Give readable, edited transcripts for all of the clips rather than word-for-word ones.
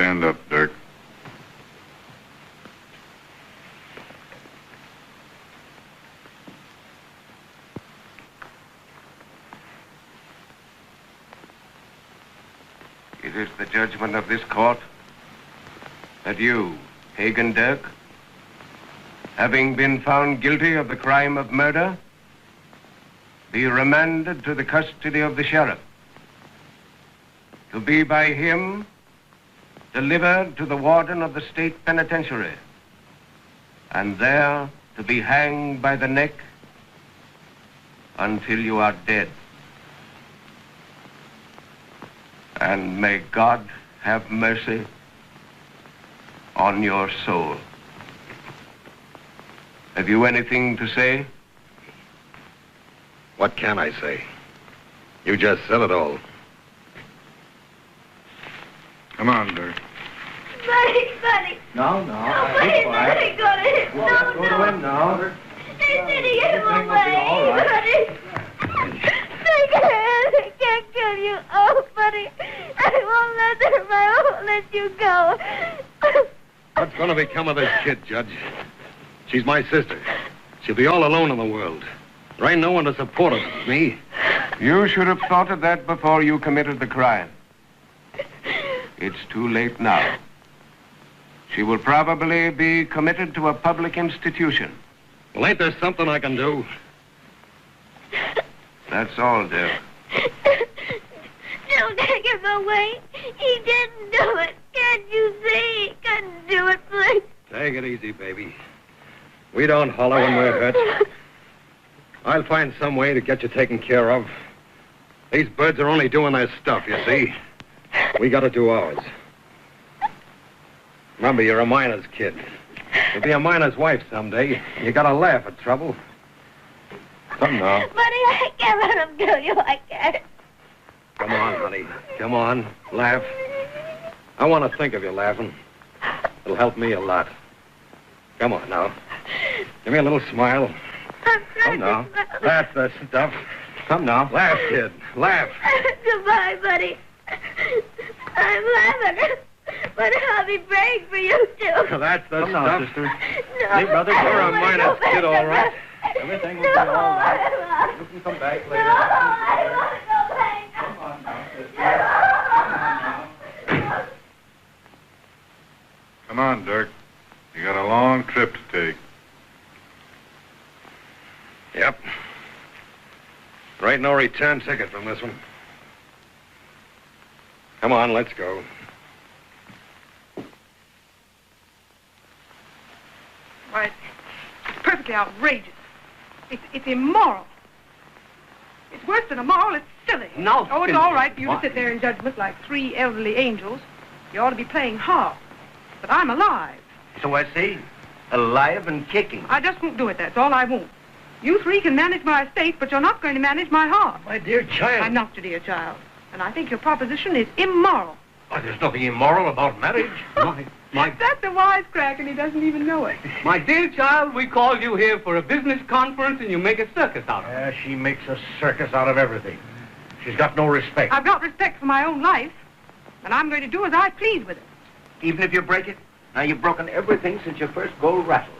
Stand up, Derk. It is the judgment of this court that you, Hagon Derk, having been found guilty of the crime of murder, be remanded to the custody of the sheriff, to be by him delivered to the warden of the state penitentiary, and there to be hanged by the neck until you are dead. And may God have mercy on your soul. Have you anything to say? What can I say? You just said it all. Come on, Derk. Buddy. No. Please, buddy, go to him. No. Go to him now. They said he gave him away, all right. buddy. They can't kill you. Oh, buddy. I won't let them. I won't let you go. What's going to become of this kid, Judge? She's my sister. She'll be all alone in the world. There ain't no one to support her but me. You should have thought of that before you committed the crime. It's too late now. She will probably be committed to a public institution. Well, ain't there something I can do? That's all, Derk. Don't take him away. He didn't do it. Can't you see? He couldn't do it, please. Take it easy, baby. We don't holler when we're hurt. I'll find some way to get you taken care of. These birds are only doing their stuff, you see. We gotta do ours. Remember, you're a miner's kid. You'll be a miner's wife someday. You gotta laugh at trouble. Come now. Buddy, I can't let him kill you. I can't. Come on, honey. Come on. Laugh. I want to think of you laughing. It'll help me a lot. Come on now. Give me a little smile. Come now. That's the stuff. Come now. Laugh, kid. Laugh. Goodbye, buddy. I'm laughing. But I'll be praying for you, too. That's the Come stuff. now, sister. No. Hey, brother, You're a I wanna miner's go back kid, to all right. my- Everything will No, be all right. I You can come back No, later. I want to go back. Come on now, sister. Come on, Derk. You got a long trip to take. Yep. There ain't no return ticket from this one. Come on, let's go. Why, it's perfectly outrageous. It's immoral. It's worse than immoral. It's silly. No, Oh, it's Cynthia. all right for you to What? sit there in judgment like three elderly angels. You ought to be playing harp. But I'm alive. So I see. Alive and kicking. I just won't do it. That's all I won't. You three can manage my estate, but you're not going to manage my heart. My dear child. I'm not your dear child. And I think your proposition is immoral. Why, there's nothing immoral about marriage. That's a wisecrack, and he doesn't even know it. My dear child, we called you here for a business conference and you make a circus out of it. She makes a circus out of everything. She's got no respect. I've got respect for my own life, and I'm going to do as I please with it. Even if you break it? Now, you've broken everything since your first gold rattle.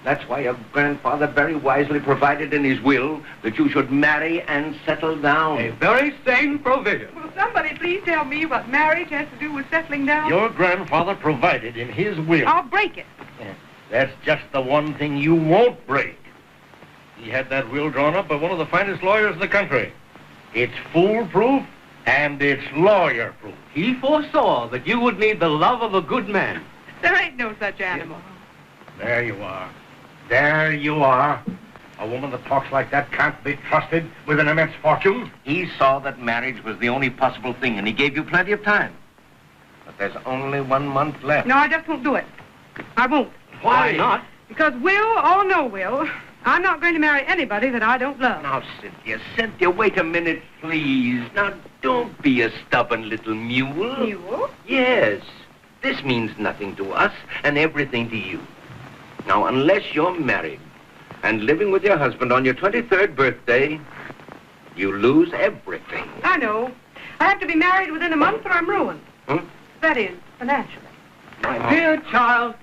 That's why your grandfather very wisely provided in his will that you should marry and settle down. A very sane provision. Will somebody please tell me what marriage has to do with settling down? Your grandfather provided in his will. I'll break it. That's just the one thing you won't break. He had that will drawn up by one of the finest lawyers in the country. It's foolproof and it's lawyer-proof. He foresaw that you would need the love of a good man. There ain't no such animal. There you are. There you are. A woman that talks like that can't be trusted with an immense fortune. He saw that marriage was the only possible thing, and he gave you plenty of time. But there's only 1 month left. No, I just won't do it. I won't. Why not? Because will or no will, I'm not going to marry anybody that I don't love. Now, Cynthia, wait a minute, please. Now, don't be a stubborn little mule. Mule? Yes. This means nothing to us and everything to you. Now, unless you're married and living with your husband on your 23rd birthday, you lose everything. I know. I have to be married within a month or I'm ruined. Hmm? That is, financially. My dear child,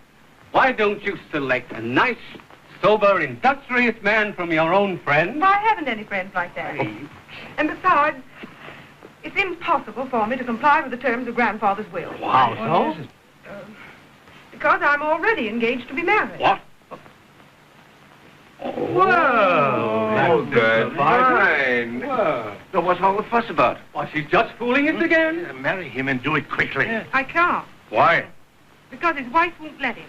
why don't you select a nice, sober, industrious man from your own friends? I haven't any friends like that. And besides, it's impossible for me to comply with the terms of Grandfather's will. How so? Because I'm already engaged to be married. What? Oh, good. Fine. Well, So what's all the fuss about? why, she's just fooling us again. Marry him and do it quickly. I can't, Why? because his wife won't let him.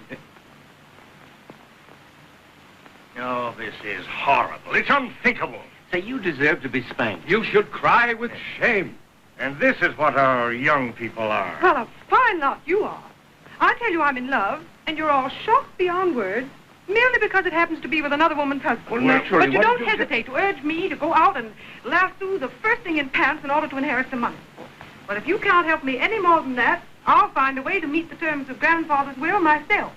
Oh, this is horrible. It's unthinkable. Say, you deserve to be spanked. You should cry with shame. And this is what our young people are. Well, a fine lot you are. I tell you I'm in love, and you're all shocked beyond words, merely because it happens to be with another woman's husband. Well, naturally, But you what don't did you hesitate to urge me to go out and lasso the first thing in pants in order to inherit some money. But if you can't help me any more than that, I'll find a way to meet the terms of Grandfather's will myself.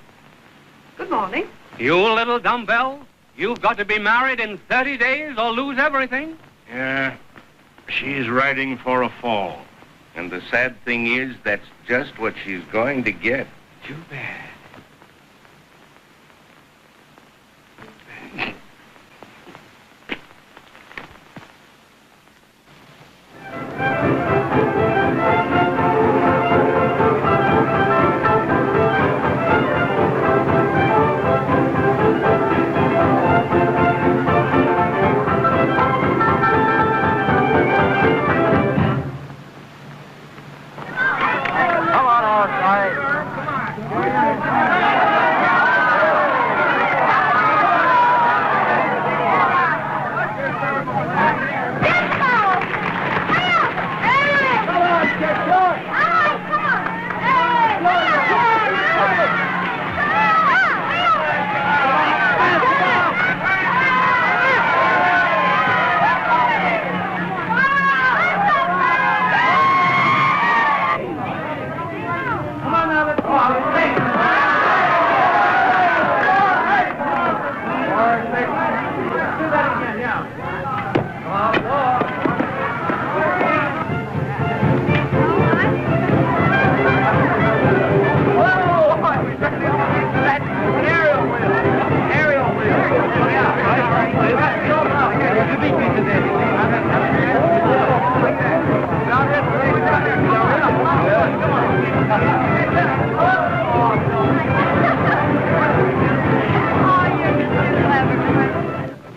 Good morning. You little dumbbell, you've got to be married in 30 days or lose everything. Yeah, she's riding for a fall. And the sad thing is, that's just what she's going to get. Too bad.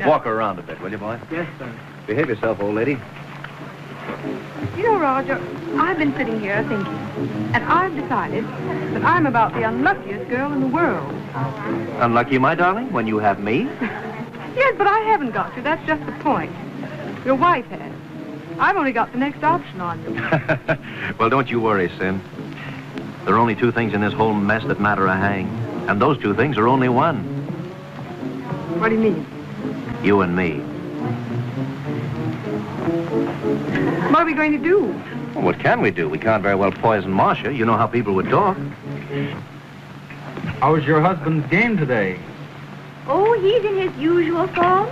Walk around a bit, will you, boy? Yes, sir. Behave yourself, old lady. You know, Roger, I've been sitting here thinking, and I've decided that I'm about the unluckiest girl in the world. Unlucky, my darling, when you have me. Yes, but I haven't got you. That's just the point. Your wife has. I've only got the next option on you. Well, don't you worry, Sin. There are only two things in this whole mess that matter a hang. And those two things are only one. What do you mean? You and me. What are we going to do? Well, what can we do? We can't very well poison Marcia. You know how people would talk. How was your husband's game today? Oh, he's in his usual form.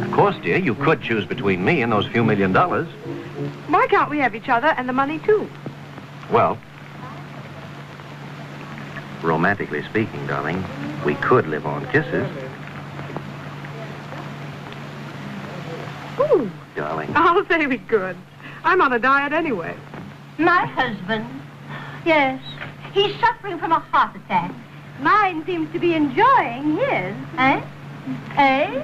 Of course, dear, you could choose between me and those few $1 million. Why can't we have each other and the money, too? Well, romantically speaking, darling, we could live on kisses. Ooh, Darling. I'll say we could. I'm on a diet anyway. My husband? Yes. He's suffering from a heart attack. Mine seems to be enjoying his. Eh? Eh?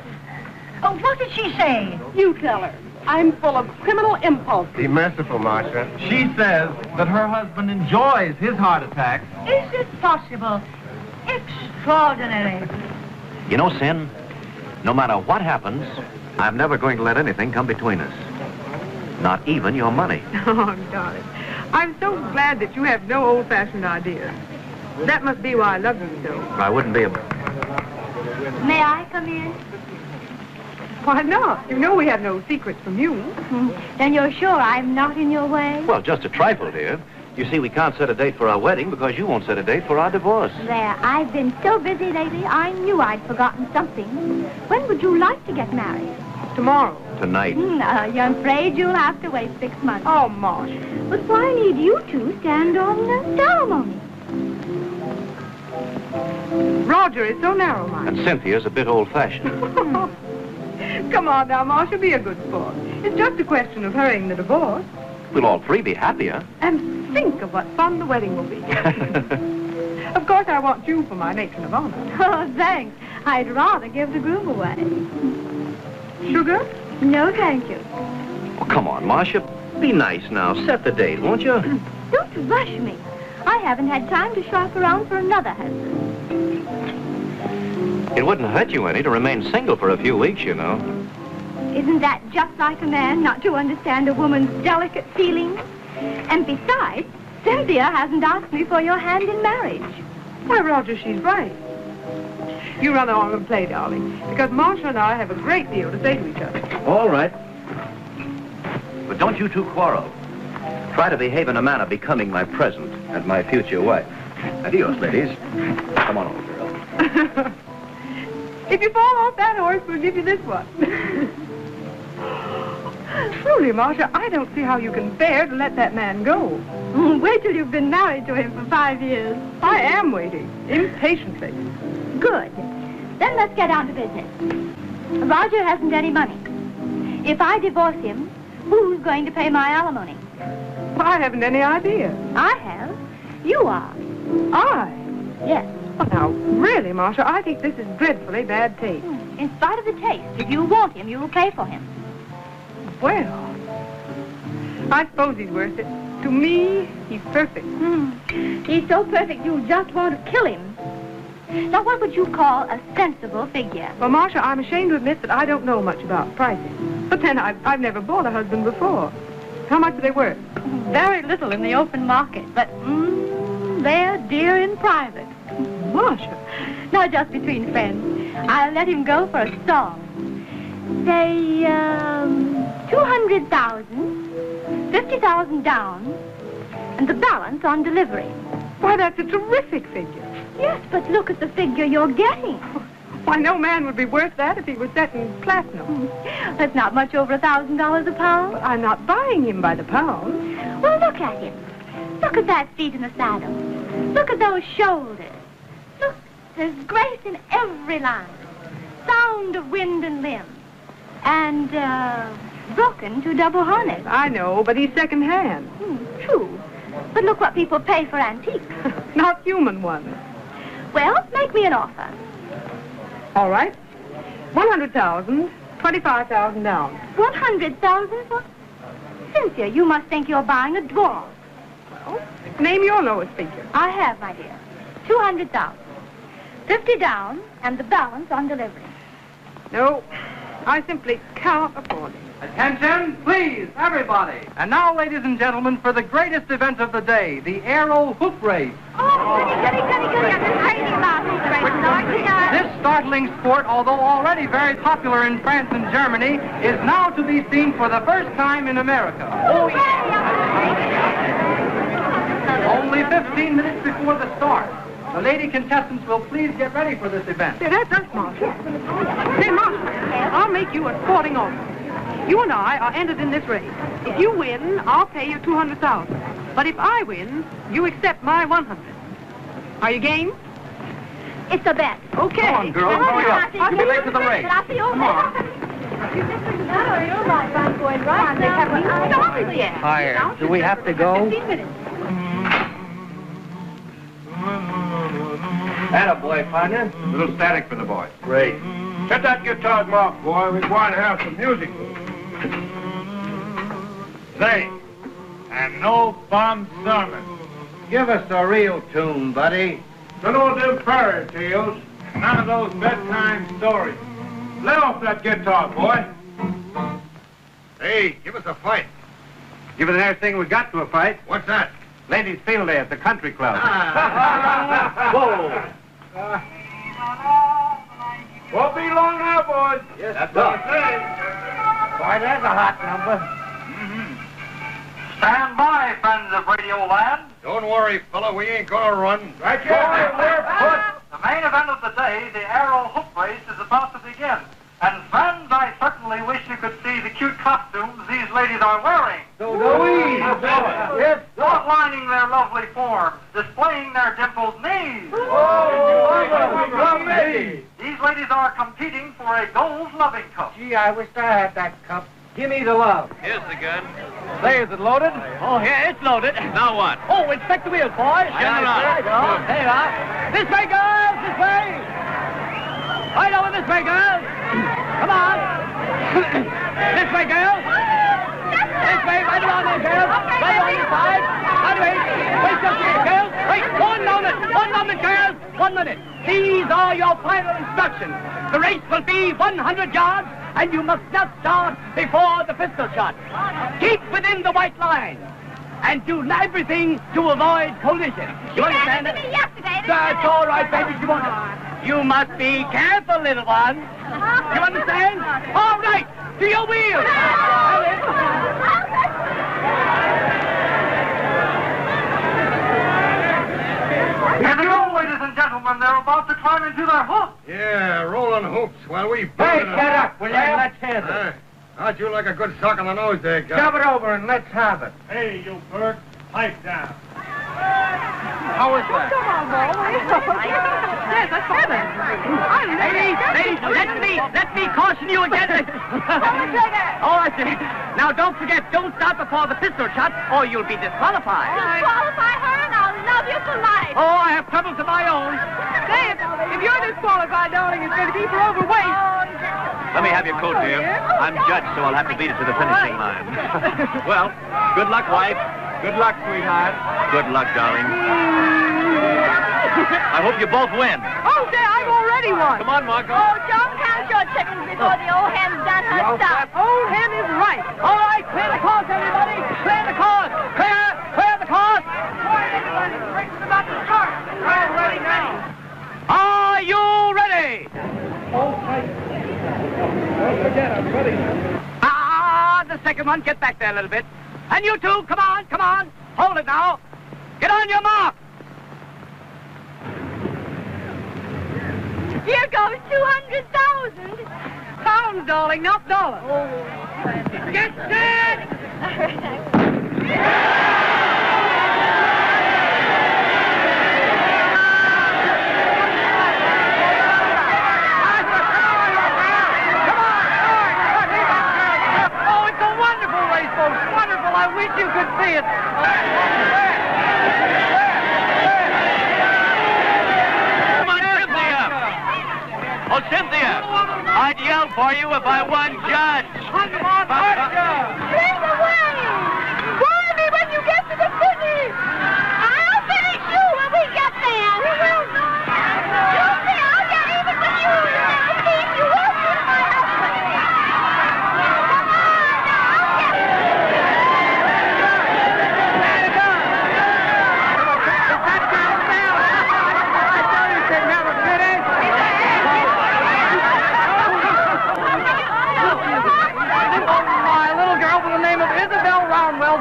Oh, what did she say? You tell her. I'm full of criminal impulse. Be merciful, Marcia. She says that her husband enjoys his heart attacks. Is it possible? Extraordinary. You know, Sin, no matter what happens, I'm never going to let anything come between us. Not even your money. Oh, darling. I'm so glad that you have no old-fashioned ideas. That must be why I love you so. I wouldn't be able... May I come in? Why not? You know we have no secrets from you. Then you're sure I'm not in your way? Well, just a trifle, dear. You see, we can't set a date for our wedding because you won't set a date for our divorce. There, I've been so busy lately, I knew I'd forgotten something. When would you like to get married? Tomorrow. Tonight. You're afraid you'll have to wait 6 months. Oh, Marcia. But why need you two stand on the ceremony? Roger is so narrow-minded. And Cynthia's a bit old-fashioned. Come on now, Marcia, be a good sport. It's just a question of hurrying the divorce. We'll all three be happier. And think of what fun the wedding will be. Of course, I want you for my matron of honor. Oh, thanks. I'd rather give the groom away. Sugar? No, thank you. Oh, come on, Marcia. Be nice now. Set the date, won't you? Don't rush me. I haven't had time to shop around for another husband. It wouldn't hurt you any to remain single for a few weeks, you know. Isn't that just like a man not to understand a woman's delicate feelings? And besides, Cynthia hasn't asked me for your hand in marriage. Why, Roger, she's right. You run along and play, darling, because Marcia and I have a great deal to say to each other. All right. But don't you two quarrel. Try to behave in a manner becoming my present and my future wife. Adios, ladies. Come on, old girl. If you fall off that horse, we'll give you this one. Truly, Marcia, I don't see how you can bear to let that man go. Wait till you've been married to him for 5 years. I am waiting, impatiently. Good. Then let's get down to business. Roger hasn't any money. If I divorce him, who's going to pay my alimony? I haven't any idea. I have. You are. I? Yes. Well, now, really, Marcia, I think this is dreadfully bad taste. In spite of the taste, if you want him, you will pay for him. Well, I suppose he's worth it. To me, he's perfect. He's so perfect you just want to kill him. Now, what would you call a sensible figure? Well, Marcia, I'm ashamed to admit that I don't know much about pricing. But then I've never bought a husband before. How much are they worth? Very little in the open market, but they're dear in private. Marcia. Now, just between friends, I'll let him go for a song. Say, 200,000, 50,000 down, and the balance on delivery. Why, that's a terrific figure. Yes, but look at the figure you're getting. Why, no man would be worth that if he was set in platinum. That's not much over $1,000 a pound. But I'm not buying him by the pound. Well, look at him. Look at that seat in the saddle. Look at those shoulders. Look, there's grace in every line. Sound of wind and limb. And, broken to double harness. I know, but he's second-hand. True. But look what people pay for antiques. Not human ones. Well, make me an offer. All right. 100,000, 25,000 down. 100,000 for... Cynthia, you must think you're buying a dwarf. Well, name your lowest figure. I have, my dear. 200,000. 50 down, and the balance on delivery. No, I simply can't afford it. Attention, please, everybody. And now, ladies and gentlemen, for the greatest event of the day, the aero hoop race. Oh, goody. I'm crazy about this race. This startling sport, although already very popular in France and Germany, is now to be seen for the first time in America. Oh, yeah. Only 15 minutes before the start. The lady contestants will please get ready for this event. Say, that's us, Marcia. Say, Marcia, I'll make you a sporting offer. You and I are entered in this race. If you win, I'll pay you 200,000. But if I win, you accept my 100. Are you game? It's a bet. Okay. Come on, girls, hurry up. You'll be late to the race. Come on. No, you're right. I'm going right. They haven't even started yet. Hi, do we have to go? 15 minutes. Attaboy, partner. Little static for the boy. Great. Shut that guitar off, boy. We want to have some music. Say, and no bomb sermon. Give us a real tune, buddy. None of them fairy tales. None of those bedtime stories. Let off that guitar, boy. Hey, give us a fight. Give it the next thing we got to a fight. What's that? Ladies' field day at the country club. Whoa. Won't be long now, boys. Yes, That's what I say. Boy, that's a hot number. Stand by, friends of Radio Land. Don't worry, fella, we ain't gonna run. Right here. The main event of the day, the arrow hook race, is about to begin. And friends, I certainly wish you could see the cute costumes these ladies are wearing. So do we. Yes. Outlining their lovely forms, displaying their dimpled knees. These ladies are competing for a gold loving cup. Gee, I wish I had that cup. Give me the love. Here's the gun. Say, is it loaded? Oh, yeah, it's loaded. Now what? Oh, inspect the wheels, boys. General. There you are. This way, girls, this way. Right over this way, girls. Come on. This way, girls. This way, right along there, girls. Right on your side. Right away. Wait just a minute, girls. Wait, 1 moment. 1 moment, girls. 1 minute. These are your final instructions. The race will be 100 yards, and you must not start before the pistol shot. Keep within the white line, and do everything to avoid collision. You understand it? That's all right, baby. You must be careful, little one. You understand? All right, to your wheels. Here they go, ladies and gentlemen. They're about to climb into their hooks. Yeah, rolling hoops while we... Hey, get up, will you? Let's handle it. How'd you like a good sock on the nose there, guy? Shove it over and let's have it. Hey, you bird, pipe down. How is that? Come on, Bo. Yes, that's better. Ladies, let me caution you again. Oh, I see. Now, don't forget, don't stop before the pistol shot, or you'll be disqualified. Disqualify her and I'll love you for life. Oh, I have troubles of my own. Say, if you're disqualified, darling, it's going to be for overweight. Let me have your coat, dear. I'm judged, so I'll have to beat it to the finishing line. Well, good luck, wife. Good luck, sweetheart. Good luck, darling. I hope you both win. Oh, say, I've already won. Come on, Marco. Oh, don't count your chickens before the old hen's done her stuff. Old hen is right. All right, clear the course, everybody. Clear the course. Clear the course. About to start. I'm ready now. Are you ready? The second one. Get back there a little bit. And you two, come on. Hold it now. Get on your mark. Here goes 200,000. Pounds, darling, not dollars. Get set. I wish you could see it. Come on, Cynthia. Oh, Cynthia, I'd yell for you if I won judge. Come on, Marcia. Bring the way. Warn me when you get to the finish. I'll finish you when we get there. We will. You'll see I'll get even with you. If you won't be my husband. Come on, now, I'll get it.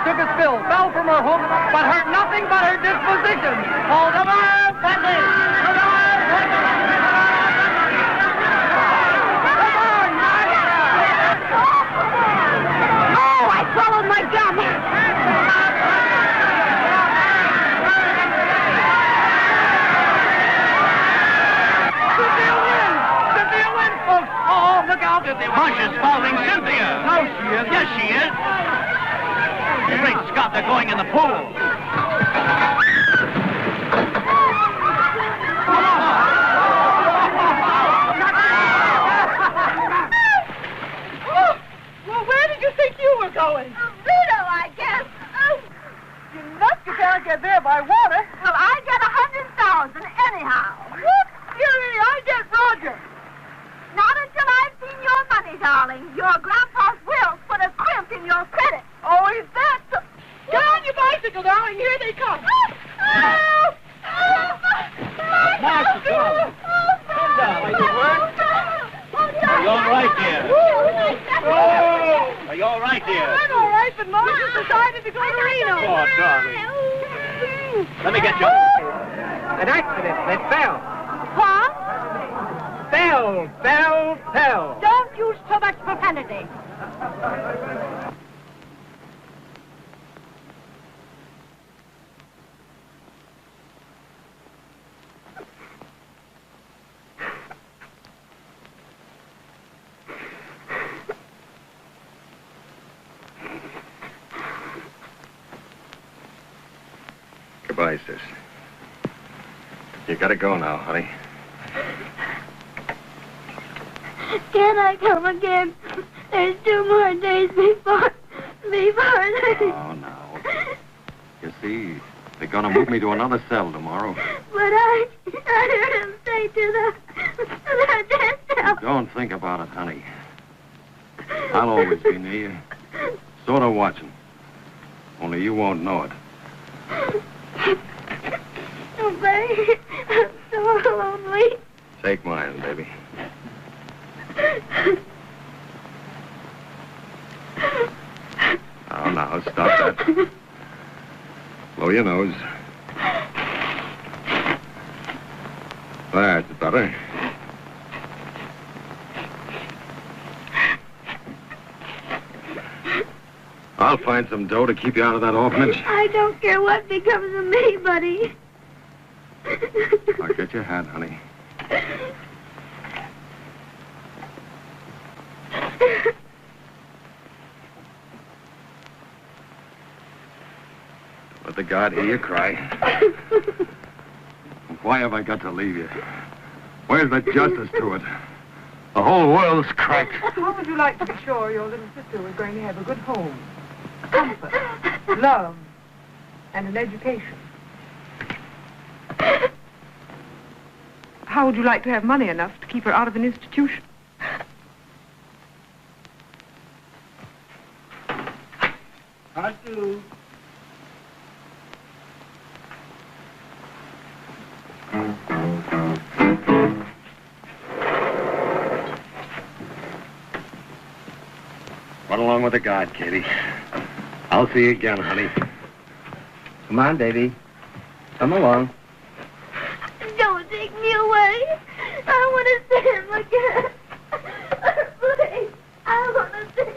Took a spill, fell from her hook, but hurt nothing but her disposition. All the way, Bentley! Come on, Marcia! Oh, I swallowed my gum. Cynthia wins, folks! Oh, look out! Marcia's following Cynthia. No, she isn't. Yes, she is. Great Scott, they're going in the pool. Well, where did you think you were going? Vito, I guess. Oh, You nuts, you can't get there by water. well, I get 100,000 anyhow. Whoop, Fury, I get Roger. Not until I've seen your money, darling. Your grandpa's will put a crimp in your credit. Oh, is that so? Get on your bicycle, darling. Here they come. Marcia, darling. Come down. Are you hurt? Are you all right, dear? Oh, Are you all right, dear? I'm all right, but Marcia decided to go to Reno. Oh, darling. Let me get you. An accident. They fell. What? Fell. Don't use so much profanity. Goodbye, sis. You gotta go now, honey. Can I come again? There's 2 more days before. Oh, no. You see, they're gonna move me to another cell tomorrow. But I heard him say to the death cell. Don't think about it, honey. I'll always be near you. Sort of watching. Only you won't know it. Oh, baby, I'm so lonely. Take mine, baby. Now, stop that. Blow your nose. That's better. I'll find some dough to keep you out of that orphanage. I don't care what becomes of me, buddy. I'll get your hat, honey. Let the God hear you cry. Why have I got to leave you? Where's the justice to it? The whole world's cracked. How would you like to be sure your little sister was going to have a good home, comfort, love, and an education? How would you like to have money enough to keep her out of an institution? I do. Run along with the guard, Katie. I'll see you again, honey. Come on, baby. Come along. Don't take me away. I want to see him again. Please, I want to see him.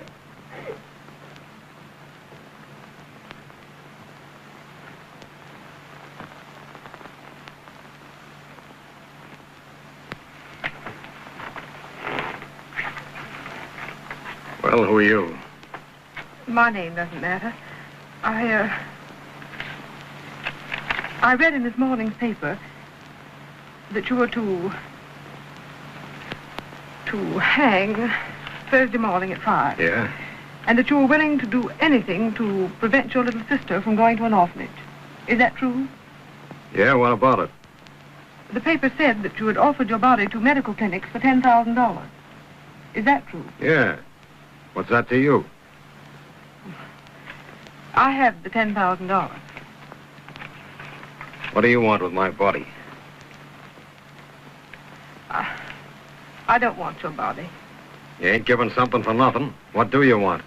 Well, who are you? My name doesn't matter. I read in this morning's paper that you were to hang Thursday morning at 5. Yeah? And that you were willing to do anything to prevent your little sister from going to an orphanage. Is that true? Yeah, what about it? The paper said that you had offered your body to medical clinics for $10,000. Is that true? Yeah. What's that to you? I have the $10,000. What do you want with my body? I don't want your body. You ain't giving something for nothing. What do you want?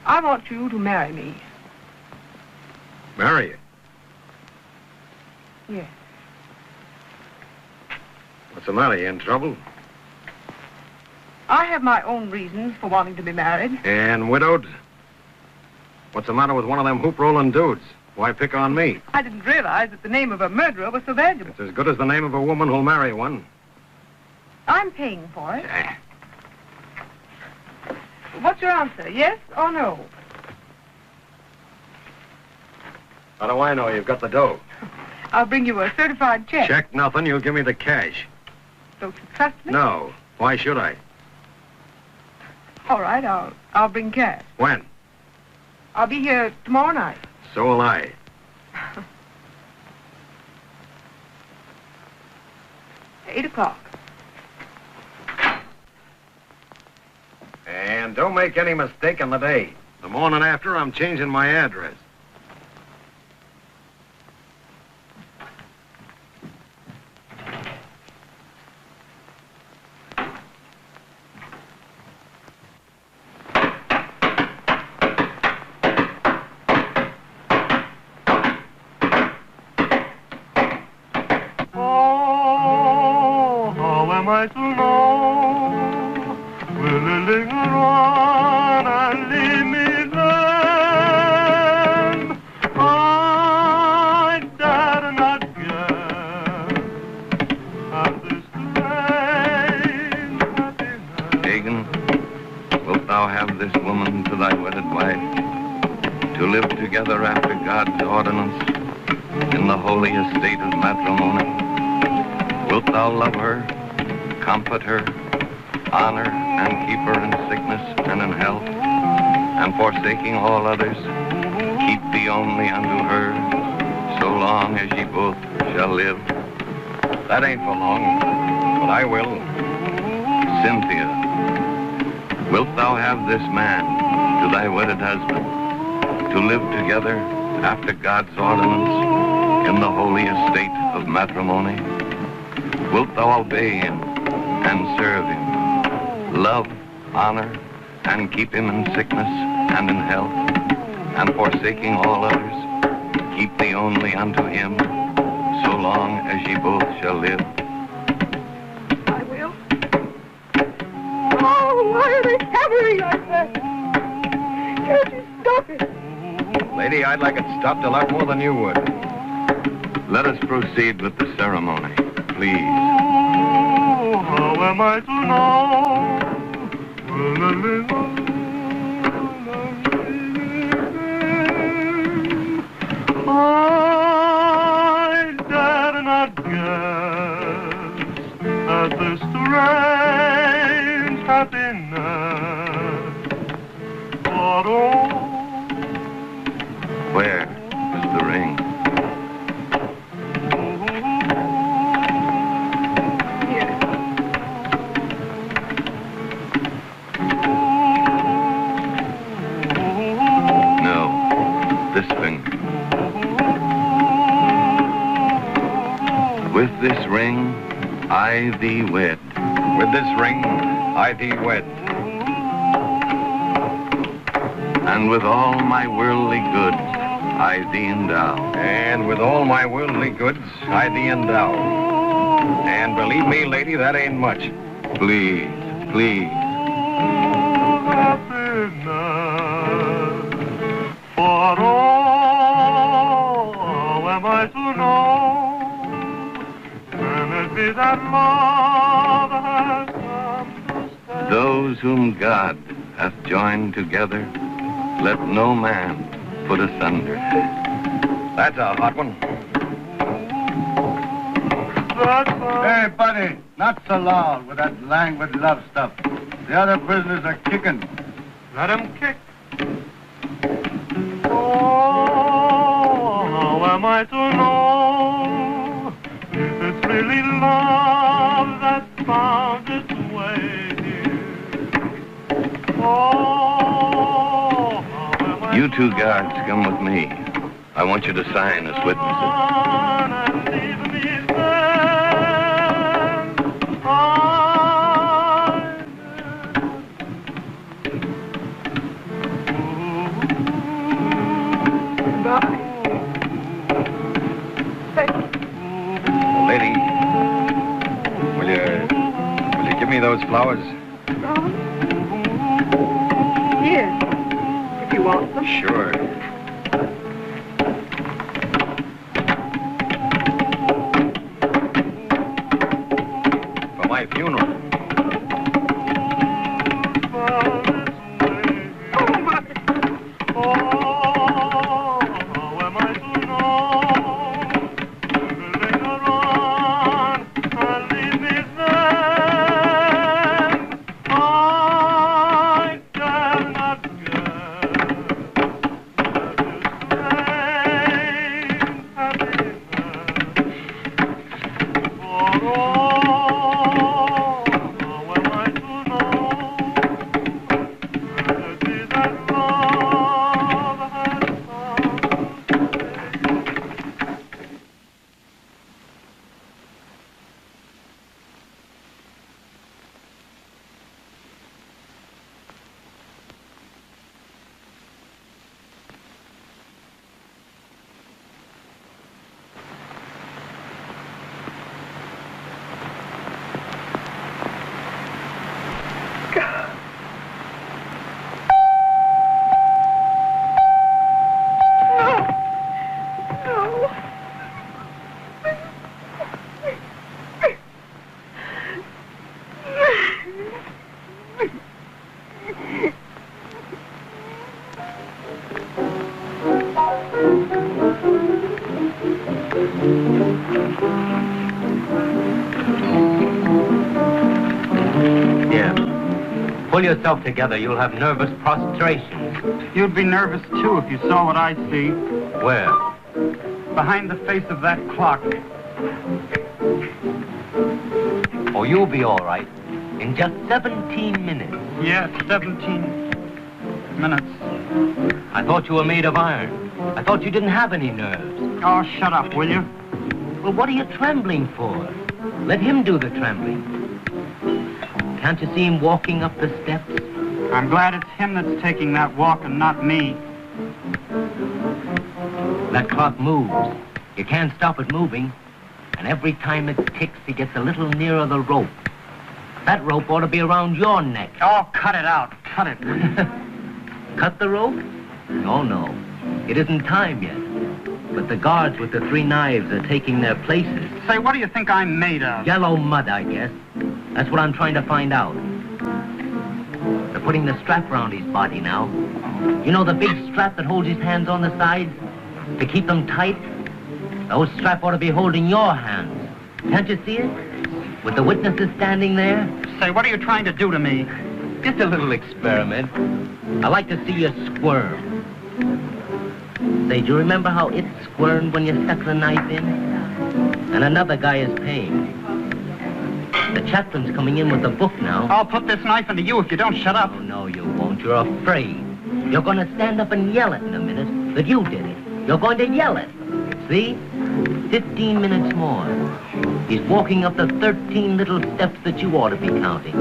I want you to marry me. Marry you? Yes. What's the matter? You in trouble? I have my own reasons for wanting to be married. And widowed? What's the matter with one of them hoop-rolling dudes? Why pick on me? I didn't realize that the name of a murderer was so valuable. It's as good as the name of a woman who'll marry one. I'm paying for it. What's your answer, yes or no? How do I know you've got the dough? I'll bring you a certified check. Check nothing. You'll give me the cash. Don't you trust me? No. Why should I? All right, I'll bring cash. When? I'll be here tomorrow night. So will I. 8 o'clock. And don't make any mistake on the day. The morning after, I'm changing my address. Will you linger on and leave me then? I dare not guess at this strange happiness. Hagon, wilt thou have this woman to thy wedded wife, to live together after God's ordinance in the holy estate of matrimony? Wilt thou love her, comfort her, honor and keep her in sickness and in health, and forsaking all others, keep thee only unto her, so long as ye both shall live? That ain't for long, but I will. Cynthia, wilt thou have this man to thy wedded husband, to live together after God's ordinance in the holy estate of matrimony? Wilt thou obey him and serve him, love, honor, and keep him in sickness and in health, and forsaking all others, keep thee only unto him, so long as ye both shall live? I will. Oh, why are they hammering like that? Can't you stop it? Lady, I'd like it stopped a lot more than you would. Let us proceed with the ceremony, please. Oh, how am I to know? Will I live on? I dare not guess at this strange happiness. But oh, Where is the ring? No, this finger. With this ring, I thee wed. With this ring, I thee wed. And with all my worldly goods, I thee endow. And with all my worldly goods, I thee endow. And believe me, lady, that ain't much. Please, please. happiness. For oh, how am I to know? Can it be that love has come to stay? Those whom God hath joined together, let no man put asunder. That's a hot one. Hey, buddy, not so loud with that languid love stuff. The other prisoners are kicking. Let him kick. Oh, how am I to know if it's really love that found its way here? Oh, how am I You two guards, come with me. I want you to sign as witnesses. and leave me there? Lady, will you give me those flowers? Here, if you want them. Sure. For my funeral. Pull yourself together. You'll have nervous prostration. You'd be nervous, too, if you saw what I see. Where? Behind the face of that clock. Oh, you'll be all right. In just 17 minutes. Yes, 17 minutes. I thought you were made of iron. I thought you didn't have any nerves. Oh, shut up, will you? Well, what are you trembling for? Let him do the trembling. Can't you see him walking up the steps? I'm glad it's him that's taking that walk and not me. That clock moves. You can't stop it moving. And every time it ticks, he gets a little nearer the rope. That rope ought to be around your neck. Oh, cut it out. Cut it. Cut the rope? Oh, no. It isn't time yet. But the guards with the 3 knives are taking their places. Say, what do you think I'm made of? Yellow mud, I guess. That's what I'm trying to find out. They're putting the strap around his body now. You know the big strap that holds his hands on the sides? To keep them tight? Those strap ought to be holding your hands. Can't you see it? With the witnesses standing there? Say, what are you trying to do to me? Just a little experiment. I like to see you squirm. Say, do you remember how it squirmed when you stuck the knife in? And another guy is paying. The chaplain's coming in with the book now. I'll put this knife into you if you don't shut up. Oh, no, you won't. You're afraid. You're going to stand up and yell it in a minute that you did it. You're going to yell it. See? 15 minutes more. He's walking up the 13 little steps that you ought to be counting.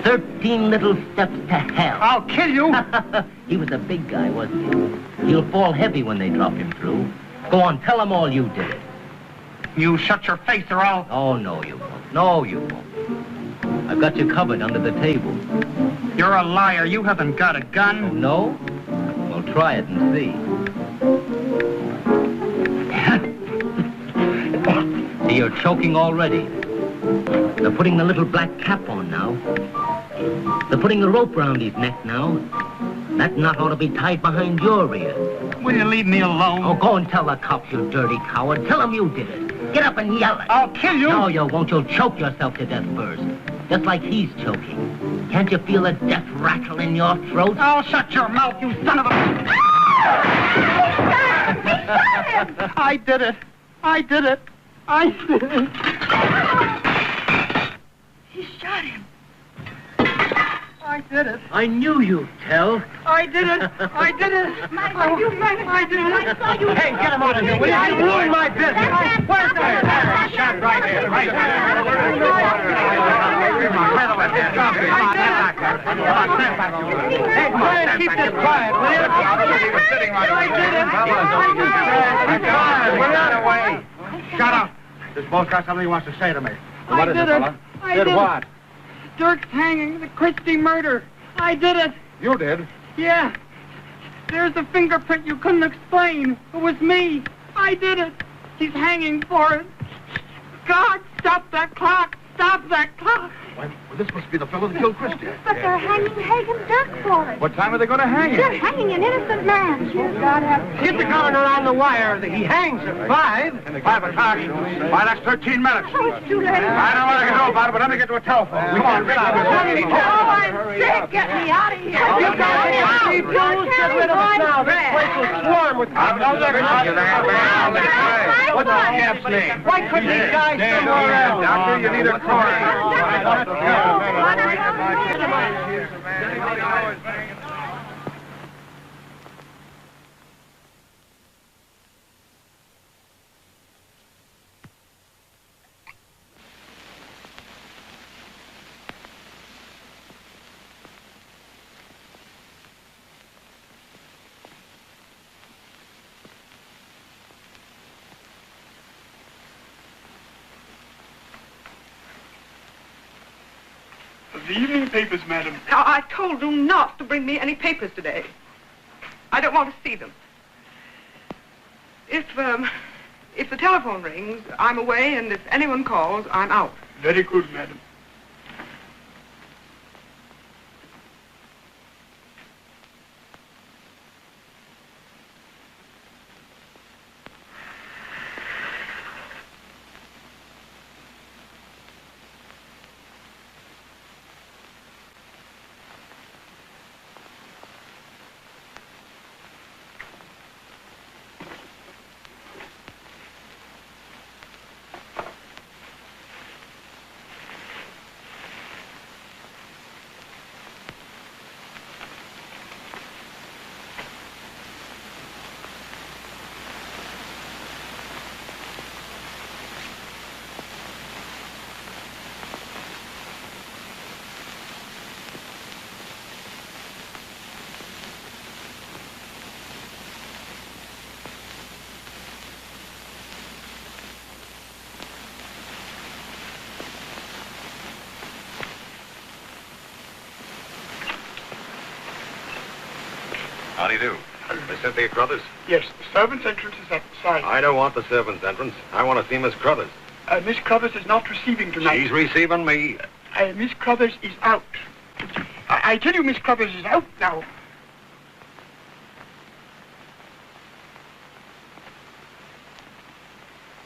13 little steps to hell. I'll kill you. He was a big guy, wasn't he? He'll fall heavy when they drop him through. Go on, tell them all you did it. You shut your face or I'll... Oh, no, you won't. No, you won't. I've got you covered under the table. You're a liar. You haven't got a gun. Oh, no? Well, try it and see. See, you're choking already. They're putting the little black cap on now. They're putting the rope around his neck now. That knot ought to be tied behind your ear. Will you leave me alone? Oh, go and tell the cops, you dirty coward. Tell them you did it. Get up and yell it. I'll kill you. No, you won't. You'll choke yourself to death first. Just like he's choking. Can't you feel the death rattle in your throat? Oh, shut your mouth, you son of a... He shot him! I did it. I did it. I did it. He shot him. I did it. I knew you'd tell. I did it. I did it. I did it. Hey, get him out of here, will you? You ruined my business. Where's the... Shot right here, right Hey, Brian, keep this quiet, will you? We're not away. Shut up. This boss got something he wants to say to me. I did it. I did what? Dirk's hanging. The Christie murder. I did it. You did. Yeah. There's a fingerprint you couldn't explain. It was me. I did it. He's hanging for it. God, stop that clock. Stop that clock. Why, well, this must be the fellow that killed Christie. But they're hanging Hagon Derk for it. What time are they going to hang They're him? hanging an innocent man. God have... Get the coroner on the wire. He hangs at 5. 5 o'clock. Why, that's 13 minutes. Oh, it's too late. I don't know what I can do about it, but let me get to a telephone. Come on, get out of here. Oh, I'm sick. Get me out of here. You guys refuse. Get rid of us now. This place will swarm with... What's the chap's name? Why couldn't these guys somewhere else? Doctor, you need a coroner. The evening papers, madam. Now, I told you not to bring me any papers today. I don't want to see them. If the telephone rings, I'm away, and if anyone calls, I'm out. Very good, madam. How do you do? Miss Cynthia Crothers? Yes, the servants' entrance is at the side. I don't want the servants' entrance. I want to see Miss Crothers. Miss Crothers is not receiving tonight. She's receiving me. Miss Crothers is out. I tell you, Miss Crothers is out now.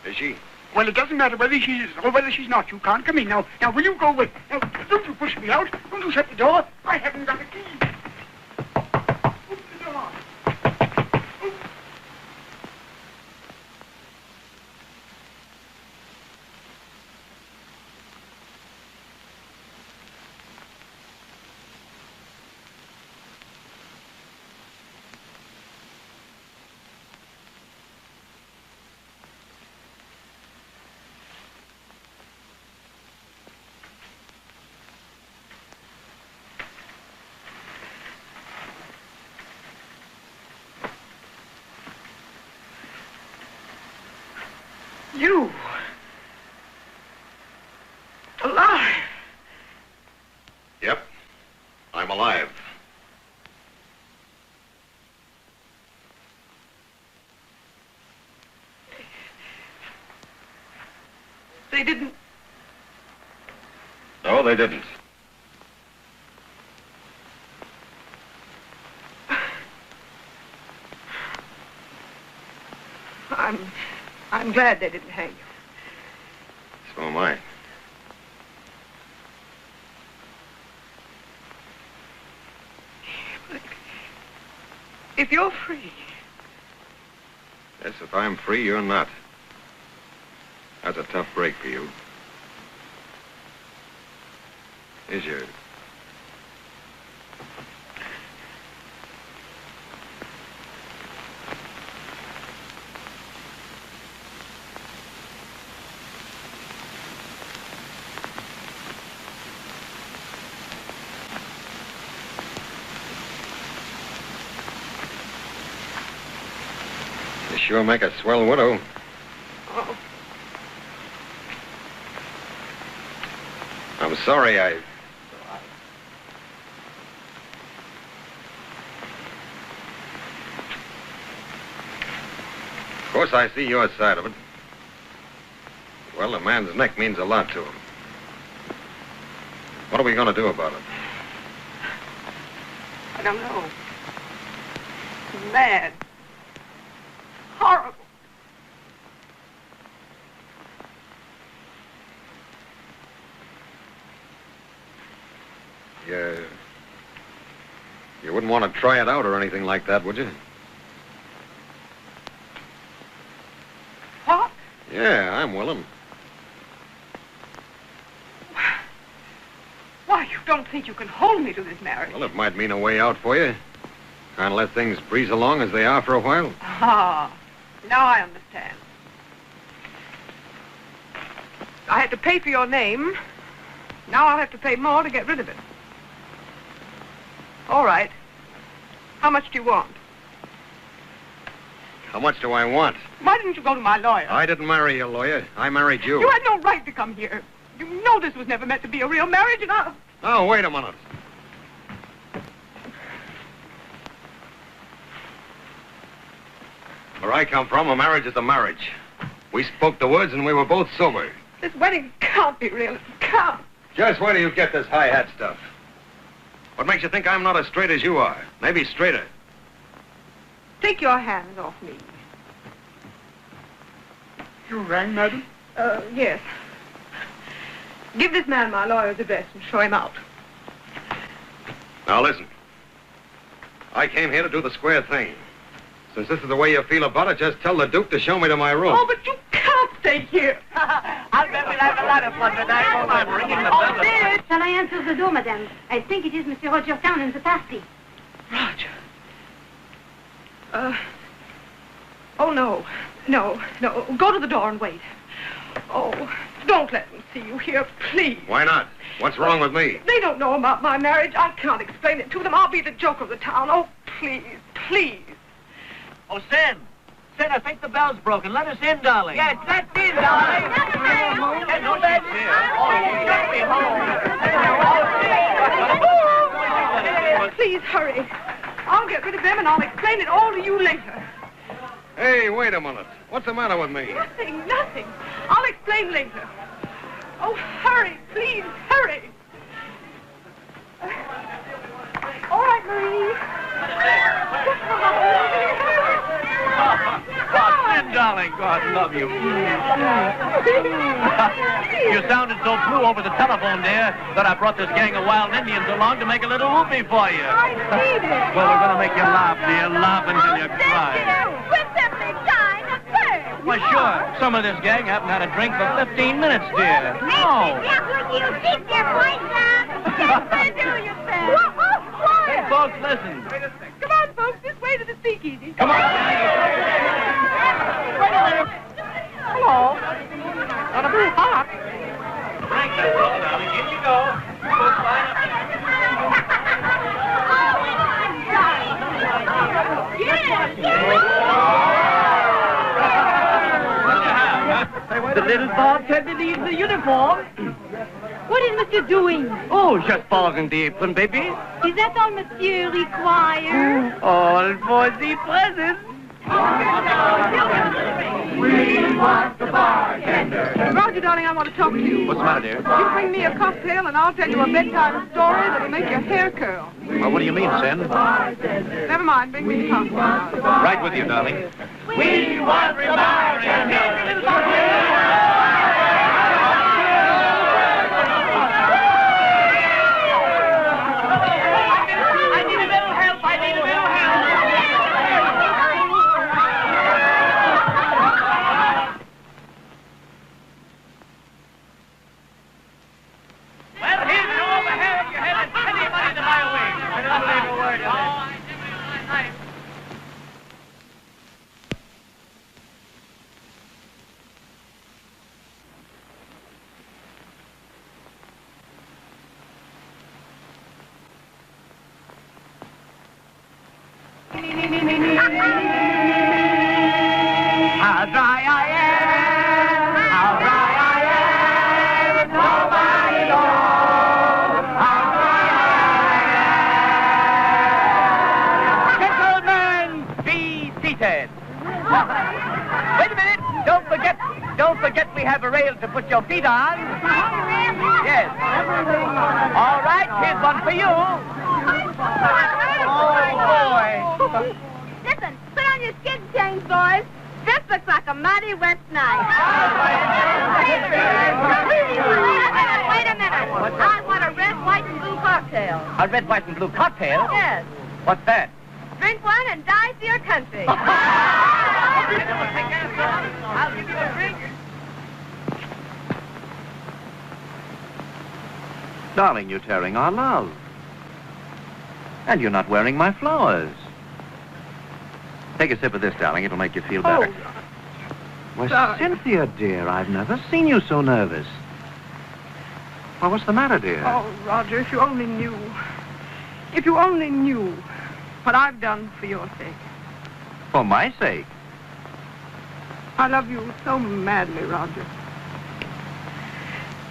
Is she? Well, it doesn't matter whether she is or whether she's not. You can't come in now. Now, will you go away? Now, don't you push me out. Don't you shut the door. I haven't got a key. Open the door. You. Alive. Yep. I'm alive. They didn't. No, they didn't. I'm glad they didn't hang you. So am I. But if you're free. Yes, if I'm free, you're not. That's a tough break for you. Is your... You sure make a swell widow. Oh. I'm sorry, Of course, I see your side of it. Well, a man's neck means a lot to him. What are we going to do about it? I don't know. Mad. Horrible. You wouldn't want to try it out or anything like that, would you? What? Yeah, I'm willing. Why, you don't think you can hold me to this marriage? Well, it might mean a way out for you. Kind of let things breeze along as they are for a while. Ah, now I understand. I had to pay for your name. Now I'll have to pay more to get rid of it. All right. How much do you want? How much do I want? Why didn't you go to my lawyer? I didn't marry your lawyer. I married you. You had no right to come here. You know this was never meant to be a real marriage, and I... Oh, wait a minute. Where I come from, a marriage is a marriage. We spoke the words and we were both sober. This wedding can't be real. It can't. Just where do you get this high hat stuff? What makes you think I'm not as straight as you are? Maybe straighter. Take your hands off me. You rang, madam? Yes. Give this man my lawyer's address and show him out. Now listen. I came here to do the square thing. Since this is the way you feel about it, just tell the Duke to show me to my room. Oh, but you can't stay here. I'll bet we'll have a lot of fun tonight. Oh, I'm ringing the bell. Dear, shall I answer the door, madame? I think it is Monsieur Roger Town in the pasty. Roger. Oh, no. No. Go to the door and wait. Oh, don't let them see you here, please. Why not? What's wrong with me? They don't know about my marriage. I can't explain it to them. I'll be the joke of the town. Oh, please, please. Oh, Sin, I think the bell's broken. Let us in, darling. Yes, let's in, darling. There's no bed here. Oh, you got to be home. Please hurry. I'll get rid of them and I'll explain it all to you later. Hey, wait a minute. What's the matter with me? Nothing. I'll explain later. Oh, hurry, please, hurry. All right, Marie. Sid, darling, God love you. You sounded so blue over the telephone, dear, that I brought this gang of wild Indians along to make a little whoopee for you. I need it. Well, we're going to make you laugh, dear, laugh until you cry. We're simply dying of thirst. Why, sure. Some of this gang haven't had a drink for 15 minutes, dear. No. Yeah, would you keep your voice down? Just to do your best. Hey, folks, listen. Come on, folks, this way to the speakeasy. Come on. Hello. Not a bit hot. Drink, that's all, darling. In you go. Folks, line up. The little bartender needs the uniform. What is Monsieur doing? Oh, just pausing the apron, baby. Is that all Monsieur requires? All for the present. We want the bartender. Roger, darling, I want to talk to you. What's the matter, dear? You bring me a cocktail and I'll tell you a bedtime story that'll make your hair curl. Well, what do you mean, Sin? Never mind, bring me the cocktail. Right with you, darling. We want the bartender. How dry I am, how dry I am, nobody knows how dry I am. Gentlemen, be seated. Wait a minute, don't forget we have a rail to put your feet on. Yes. All right, here's one for you. Oh, boy. Listen, put on your skid chains, boys. This looks like a mighty wet night. Wait a minute. I want a red, white, and blue cocktail. A red, white, and blue cocktail? Yes. What's that? Drink one and die for your country. I'll give you a drink. Darling, you're tearing our love. And you're not wearing my flowers. Take a sip of this, darling. It'll make you feel better. Why, Cynthia, dear, I've never seen you so nervous. Well, what's the matter, dear? Oh, Roger, if you only knew. If you only knew what I've done for your sake. For my sake. I love you so madly, Roger,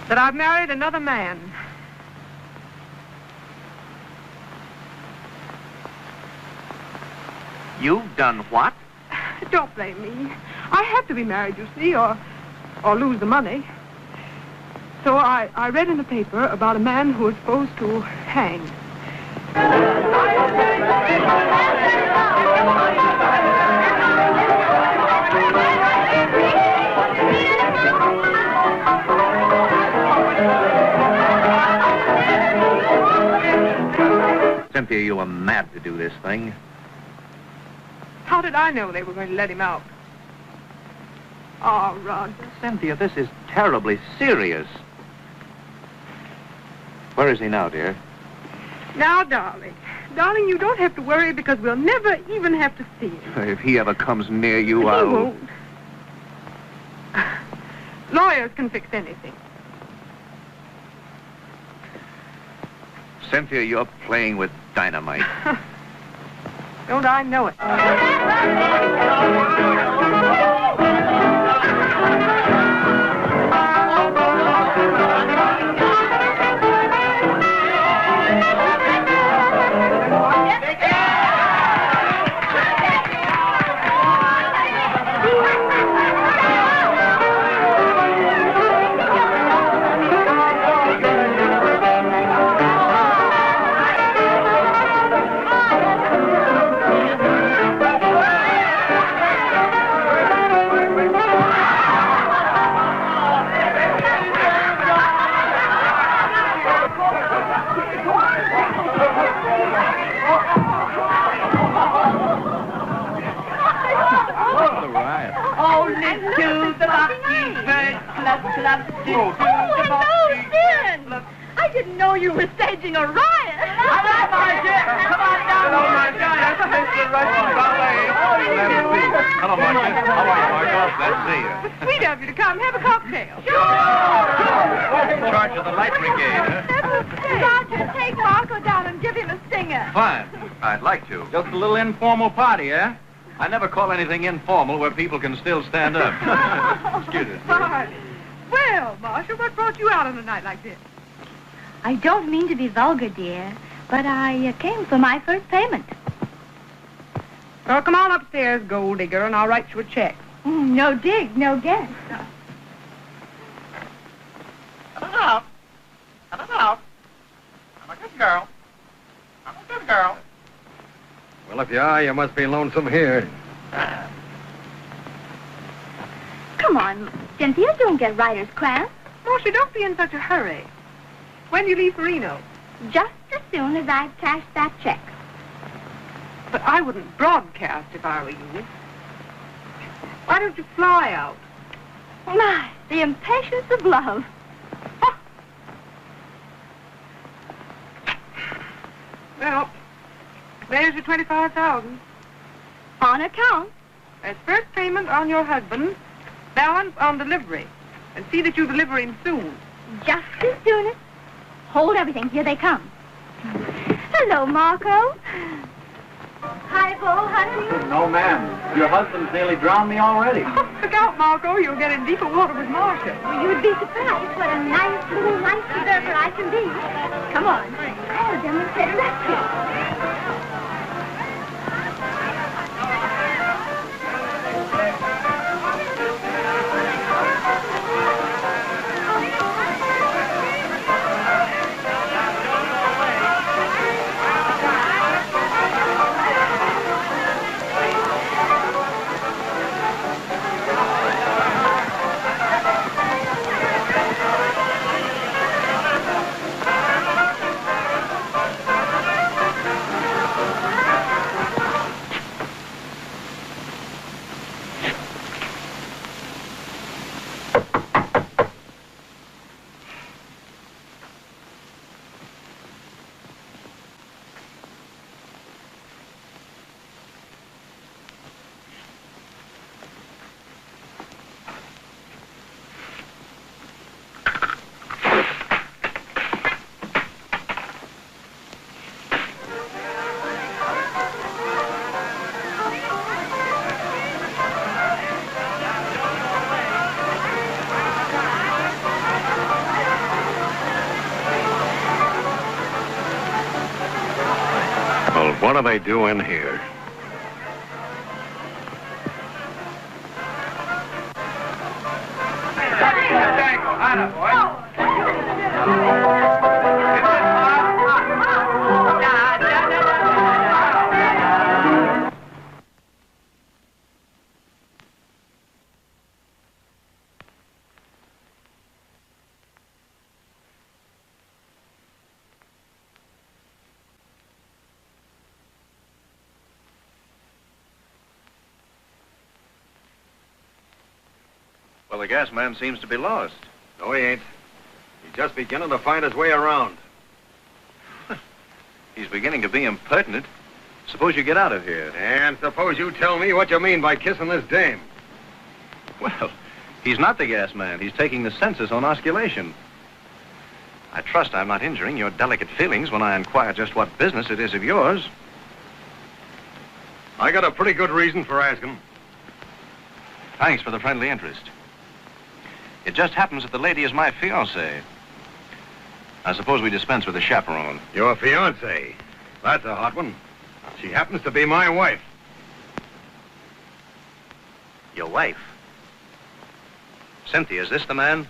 that I've married another man. You've done what? Don't blame me. I have to be married, you see, or lose the money. So I read in the paper about a man who was supposed to hang. Cynthia, you were mad to do this thing. How did I know they were going to let him out? Oh, Roger. Cynthia, this is terribly serious. Where is he now, dear? Now, darling. Darling, you don't have to worry because we'll never even have to see him. If he ever comes near you, He I'll... won't. Lawyers can fix anything. Cynthia, you're playing with dynamite. Don't I know it? Oh, hello, Sin. I didn't know you were staging a riot. Hello, Marcia. Come on down. Hello, Marcia. That's Mr. Russian Ballet. Hello, Marcia. How are you, Marcia? Glad to see you. Sweet of you to come. Have a cocktail. In charge of the light brigade, huh? Roger, take Marco down and give him a stinger. Fine. I'd like to. Just a little informal party, eh? I never call anything informal where people can still stand up. Excuse us. Fine. Well, Marcia, what brought you out on a night like this? I don't mean to be vulgar, dear, but I came for my first payment. Well, come on upstairs, gold digger, and I'll write you a check. No dig, no guess. Cut it out. Cut it out. I'm a good girl. I'm a good girl. Well, if you are, you must be lonesome here. Come on, Cynthia, don't get writer's cramp. Marcia, don't be in such a hurry. When do you leave for Reno? Just as soon as I've cashed that check. But I wouldn't broadcast if I were you. Why don't you fly out? My, the impatience of love. Well, there's your $25,000. On account. That's first payment on your husband, balance on delivery. And see that you deliver him soon. Just as soon as... Hold everything. Here they come. Hello, Marco. Hi, Bo, honey. No, ma'am. Your husband's nearly drowned me already. Look out, Marco. You'll get in deeper water with Marcia. Well, you'd be surprised what a nice little life preserver I can be. Come on. I'll demonstrate that trick. What do they do in here? Well, the gas man seems to be lost. No, he ain't. He's just beginning to find his way around. He's beginning to be impertinent. Suppose you get out of here. And suppose you tell me what you mean by kissing this dame. Well, he's not the gas man. He's taking the census on osculation. I trust I'm not injuring your delicate feelings when I inquire just what business it is of yours. I got a pretty good reason for asking. Thanks for the friendly interest. It just happens that the lady is my fiancée. I suppose we dispense with a chaperone. Your fiancée? That's a hot one. She happens to be my wife. Your wife? Cynthia, is this the man?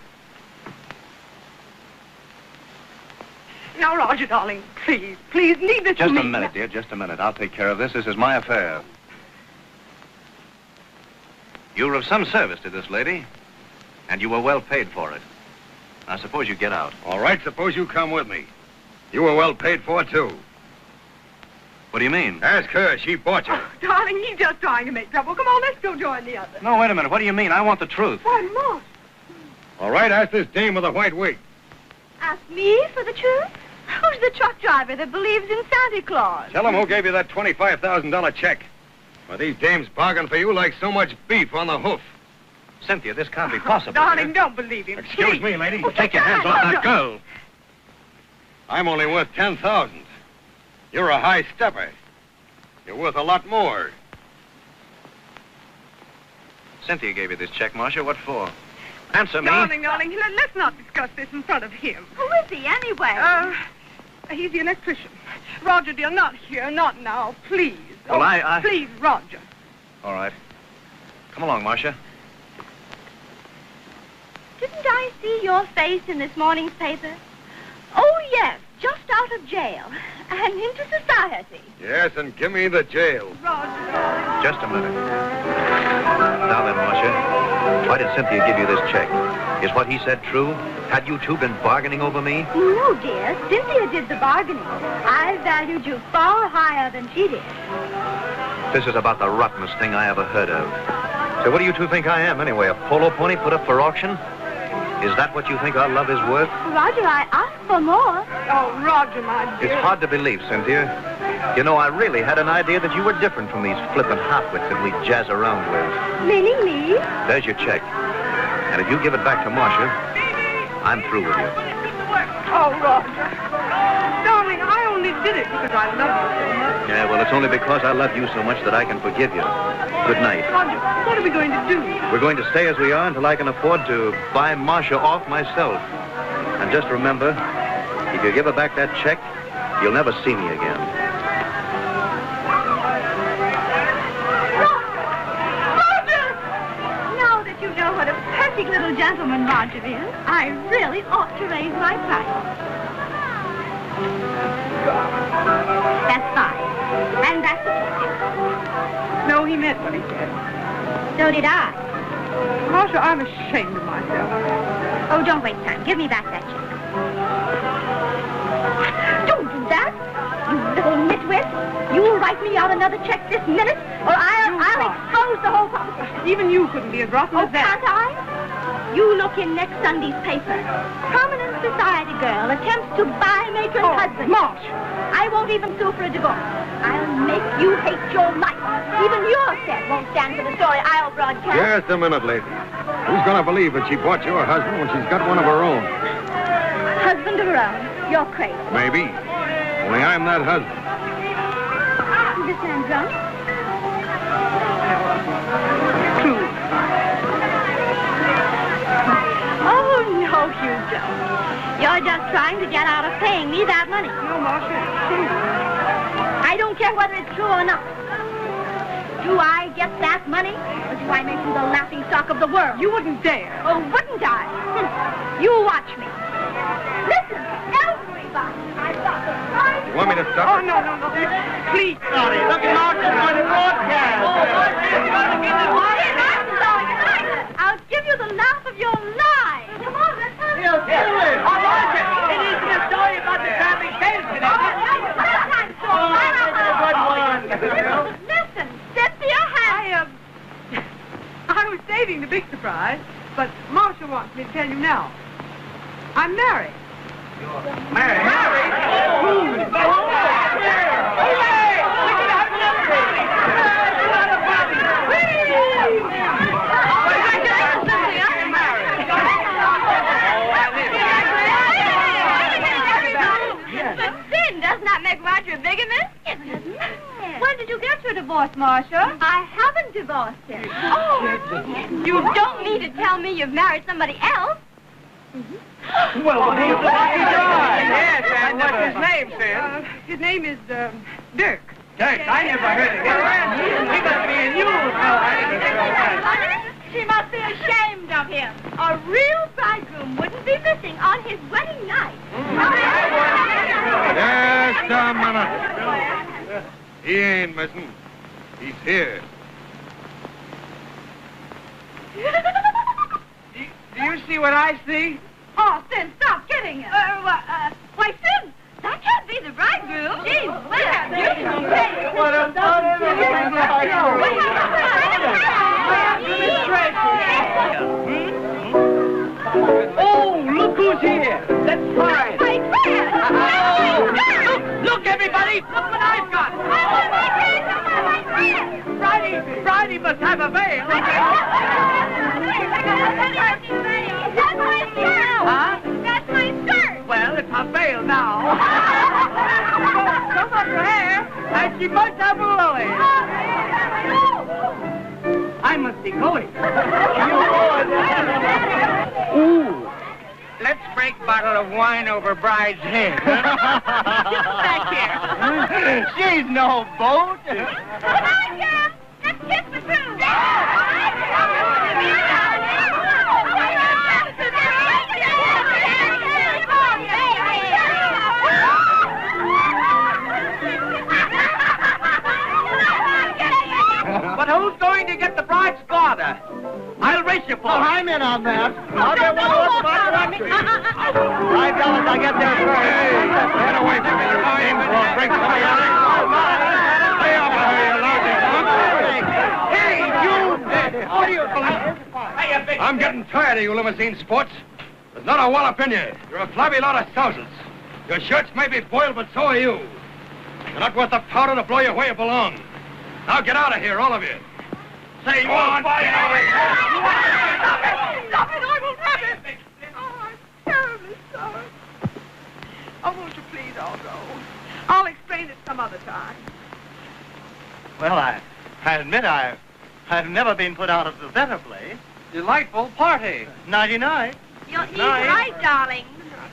Now, Roger, darling, please, please, leave it to me. Just a minute, dear, just a minute. I'll take care of this. This is my affair. You were of some service to this lady, and you were well paid for it. Now, suppose you get out. All right, suppose you come with me. You were well paid for, too. What do you mean? Ask her. She bought you. Oh, darling, he's just trying to make trouble. Come on, let's go join the others. No, wait a minute. What do you mean? I want the truth. Why, Marcia. All right, ask this dame with a white wig. Ask me for the truth? Who's the truck driver that believes in Santa Claus? Tell him who gave you that $25,000 check. Well, these dames bargain for you like so much beef on the hoof. Cynthia, this can't be possible. Darling, don't believe him. Excuse me, lady. Take your hands off that girl. I'm only worth $10,000. You're a high stepper. You're worth a lot more. Cynthia gave you this check, Marcia. What for? Answer me. Darling, let's not discuss this in front of him. Who is he, anyway? He's the electrician. Roger, dear, not here, not now, please. Well, I... Please, Roger. All right. Come along, Marcia. Didn't I see your face in this morning's paper? Oh, yes, just out of jail and into society. Yes, and give me the jail. Roger. Just a minute. Now then, Marcia, why did Cynthia give you this check? Is what he said true? Had you two been bargaining over me? No, dear. Cynthia did the bargaining. I valued you far higher than she did. This is about the rottenest thing I ever heard of. So what do you two think I am, anyway? A polo pony put up for auction? Is that what you think our love is worth? Roger, I asked for more. Oh, Roger, my dear. It's hard to believe, Cynthia. You know, I really had an idea that you were different from these flippant half-wits that we jazz around with. Meaning me? There's your check. And if you give it back to Marcia, I'm through with you. Oh, Roger. Darling, I only did it because I love you so much. Yeah, well, it's only because I love you so much that I can forgive you. Good night. Roger, what are we going to do? We're going to stay as we are until I can afford to buy Marcia off myself. And just remember, if you give her back that check, you'll never see me again. Roger! Now that you know what a perfect little gentleman Roger is, I really ought to raise my price. That's fine. And that's it. No, he meant what he said. So did I. Marcia, I'm ashamed of myself. Oh, don't waste time. Give me back that check. Don't do that, you little nitwit. You'll write me out another check this minute, or I'll expose the whole proposition. Even you couldn't be as rotten as that. Can't I? You look in next Sunday's paper. Prominent society girl attempts to buy matron's husband. Marcia! I won't even sue for a divorce. I'll make you hate your life. Even your set won't stand for the story I'll broadcast. Just a minute, lady. Who's going to believe that she bought your husband when she's got one of her own? Husband of her own. You're crazy. Maybe. Only I'm that husband. Is this man drunk? True. Oh, no, you don't. You're just trying to get out of paying me that money. No, Marcia, it's true. I don't care whether it's true or not. Do I get that money, or do I make you the laughingstock of the world? You wouldn't dare. Oh, wouldn't I? You watch me. Listen, everybody. I've got the right. You want me to stop? Oh, no. Please. Sorry, look at Marcia trying to broadcast. I'll give you the laugh of your life. Come on, let's have it. It isn't a story about the traveling salesman. Listen, Cynthia has... I was saving the big surprise, but Marcia wants me to tell you now. I'm married. Married? Does not make Roger a bigamist. Yes, it doesn't. When did you get your divorce, Marcia? I haven't divorced him. Oh, you don't mean to tell me you've married somebody else? Well, he's a lucky guy. Yes, and what's his name, Sid? His name is, Derk. Dirk, I never heard of him. He must be in you. She must be ashamed of him. A real bridegroom wouldn't be missing on his wedding night. Just a minute. He ain't missing. He's here. Do you see what I see? Oh, Sid, stop kidding us. Why, Sid, that can't be the bridegroom. Gee, What a fun knife! Look what I've got! Friday must have a veil. That's my skirt! Huh? That's my skirt! Well, it's a veil now. Come on, her hair, and she must have a lily. I must be going. Ooh. Let's break a bottle of wine over bride's head. Back here. She's no boat. Come on, girl! Let's kiss the groom! But who's going to get the bride's father? I'll race you for it. I'm in on that. I'll get one of those spots on me. $5, I'll get there first. Hey, get away from me, you came for a drink. Stay off of her, you lousy punk. Hey, you! What are you doing? I'm getting tired of you limousine sports. There's not a wallop in you. You're a flabby lot of sousers. Your shirts may be spoiled, but so are you. You're not worth the powder to blow you where you belong. Now get out of here, all of you. Say, go on, Stop it! Stop it! I won't have it! Oh, I'm terribly sorry. Oh, won't you please all go? I'll explain it some other time. Well, I admit I've never been put out of the better place. Delightful party. Nighty-night. He's right, darling.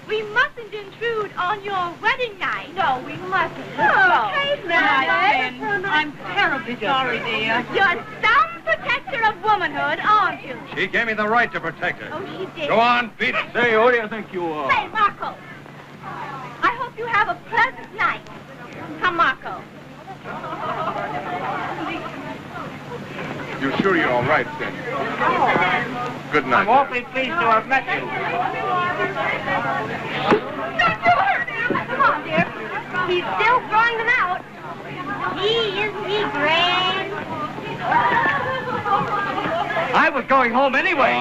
We mustn't intrude on your wedding night. No, we mustn't. Oh, Kate, I'm terribly sorry, dear. You're some protector of womanhood, aren't you? She gave me the right to protect her. Oh, she did. Go on, beat it. Say, who do you think you are? Say, Marco. I hope you have a pleasant night. Come, Marco. You sure you're all right, then? Good night. I'm awfully pleased to have met you. Don't you hurt him. Come on, dear. He's still throwing them out. Isn't he grand? I was going home anyway.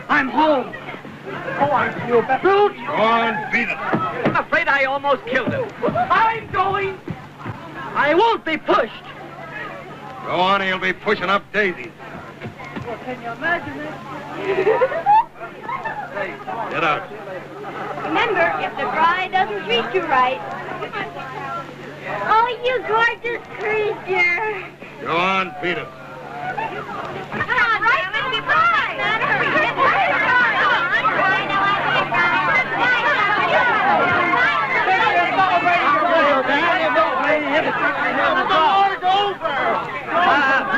I'm home. Oh, I feel better. Go on, beat it. I'm afraid I almost killed him. I'm going. I won't be pushed. Go on, he'll be pushing up daisies. Well, can you imagine it? Get out. Remember, if the bride doesn't treat you right. Oh, you gorgeous creature. Go on, beat it. Come on, right with the bride.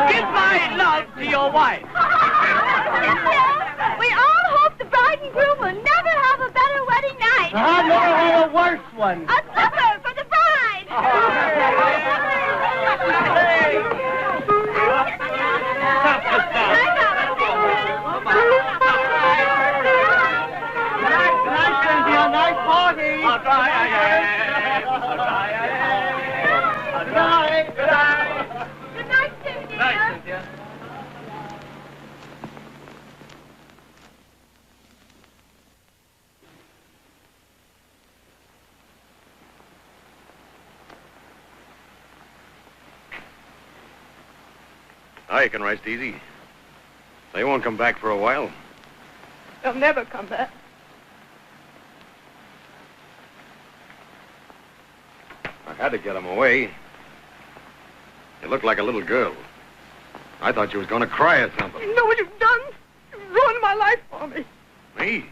Give my love to your wife. We all hope the bride and groom will never have a better wedding night. I'll never have a worse one. A supper for the bride. Nice, Cynthia. Nice party. Good night. Good night. Good night, Cynthia. Night, Cynthia. Now you can rest easy. They won't come back for a while. They'll never come back. I had to get him away. You look like a little girl. I thought you was going to cry or something. You know what you've done? You've ruined my life for me. Me?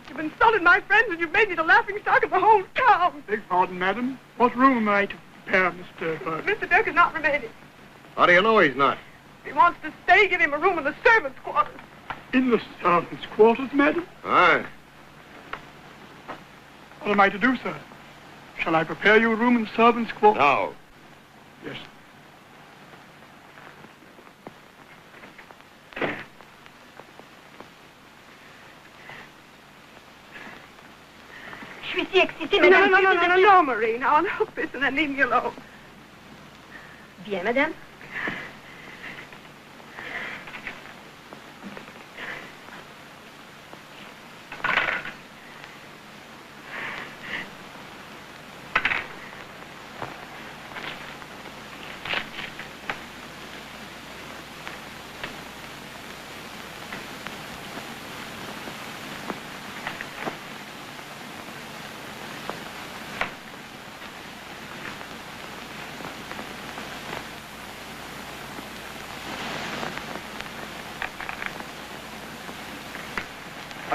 You've insulted my friends and you've made me the laughingstock of the whole town. Beg pardon, madam. What room am I to prepare, Mr. Burke? Mr. Dirk is not remaining. How do you know he's not? If he wants to stay, give him a room in the servants' quarters. In the servants' quarters, madam? Aye. What am I to do, sir? Shall I prepare you a room in the servants' quarters? No. Yes. Je suis si excitée, No, madame. no, Marie. Now, unhook this and then leave me alone. Bien, madame.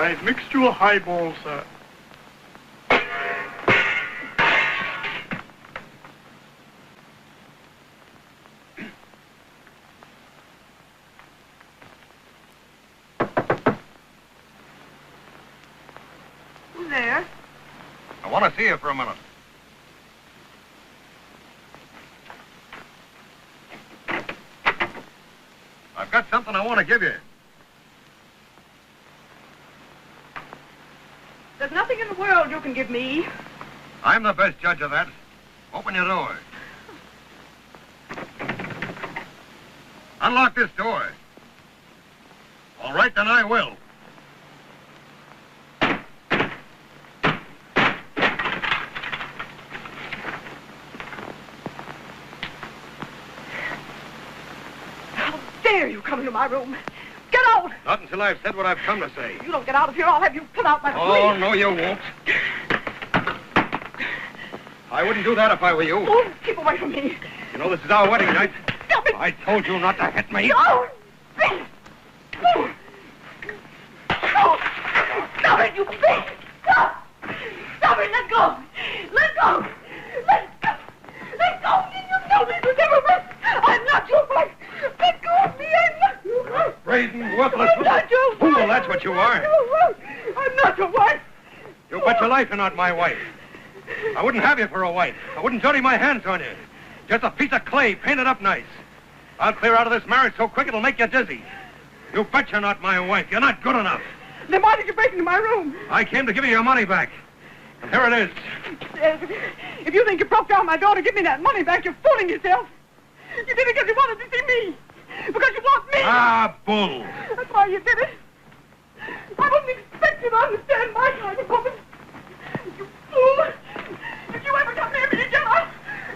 I've mixed you a highball, sir. Who's there? I want to see you for a minute. I've got something I want to give you. There's nothing in the world you can give me. I'm the best judge of that. Open your door. Unlock this door. All right, then I will. How dare you come into my room? Get out! Not until I've said what I've come to say. You don't get out of here, I'll have you put out my Oh, police. no, you won't. I wouldn't do that if I were you. Oh, keep away from me. You know, this is our wedding night. Stop it! I told you not to hit me. No! No! No! Stop it, you bitch! Stop! Stop it, let go! Let go! Let go! Let go! You told me to never rest! I'm not your wife! Let go of me! I'm not your wife! Afraid and worthless. I'm not your Fool, wife! that's what you are. I'm not your wife! You bet your life you're not my wife. I wouldn't have you for a wife. I wouldn't dirty my hands on you. Just a piece of clay painted up nice. I'll clear out of this marriage so quick it'll make you dizzy. You bet you're not my wife. You're not good enough. Then why did you break into my room? I came to give you your money back. And here it is. If you think you broke down my door to give me that money back, you're fooling yourself. You did it because you wanted to see me. Because you want me. Ah, bull. That's why you did it. I wouldn't expect you to understand my kind of woman. You fool. If you ever come near me again,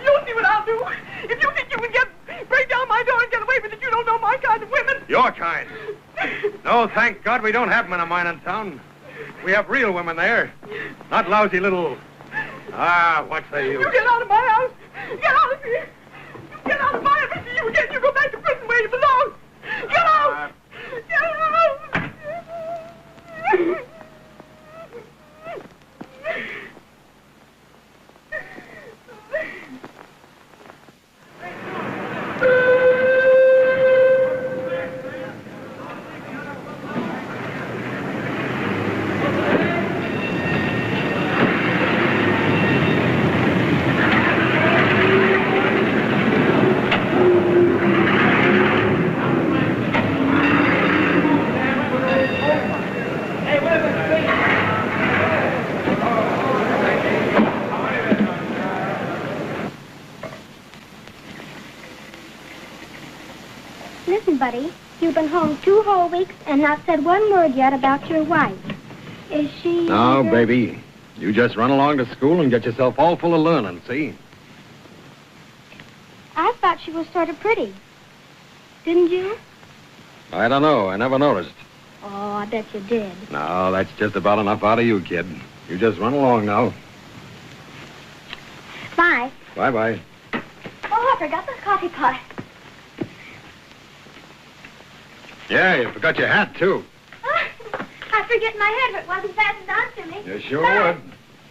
you'll see what I'll do. If you think you can break down my door and get away with it, you don't know my kind of women. Your kind. No, thank God we don't have men of mine in town. We have real women there. Not lousy little... Ah, what say you? You get out of my house. Get out of here. You get out of my house. You again. You go back to prison where you belong. Get out. Get out. Listen, buddy, you've been home 2 whole weeks and not said one word yet about your wife. Is she... No, baby. You just run along to school and get yourself all full of learning, see? I thought she was sort of pretty. Didn't you? I don't know. I never noticed. Oh, I bet you did. No, that's just about enough out of you, kid. You just run along now. Bye. Bye-bye. Oh, I forgot the coffee pot. Yeah, you forgot your hat, too. I'd forget my head if it wasn't fastened on to me. You sure Bye. would.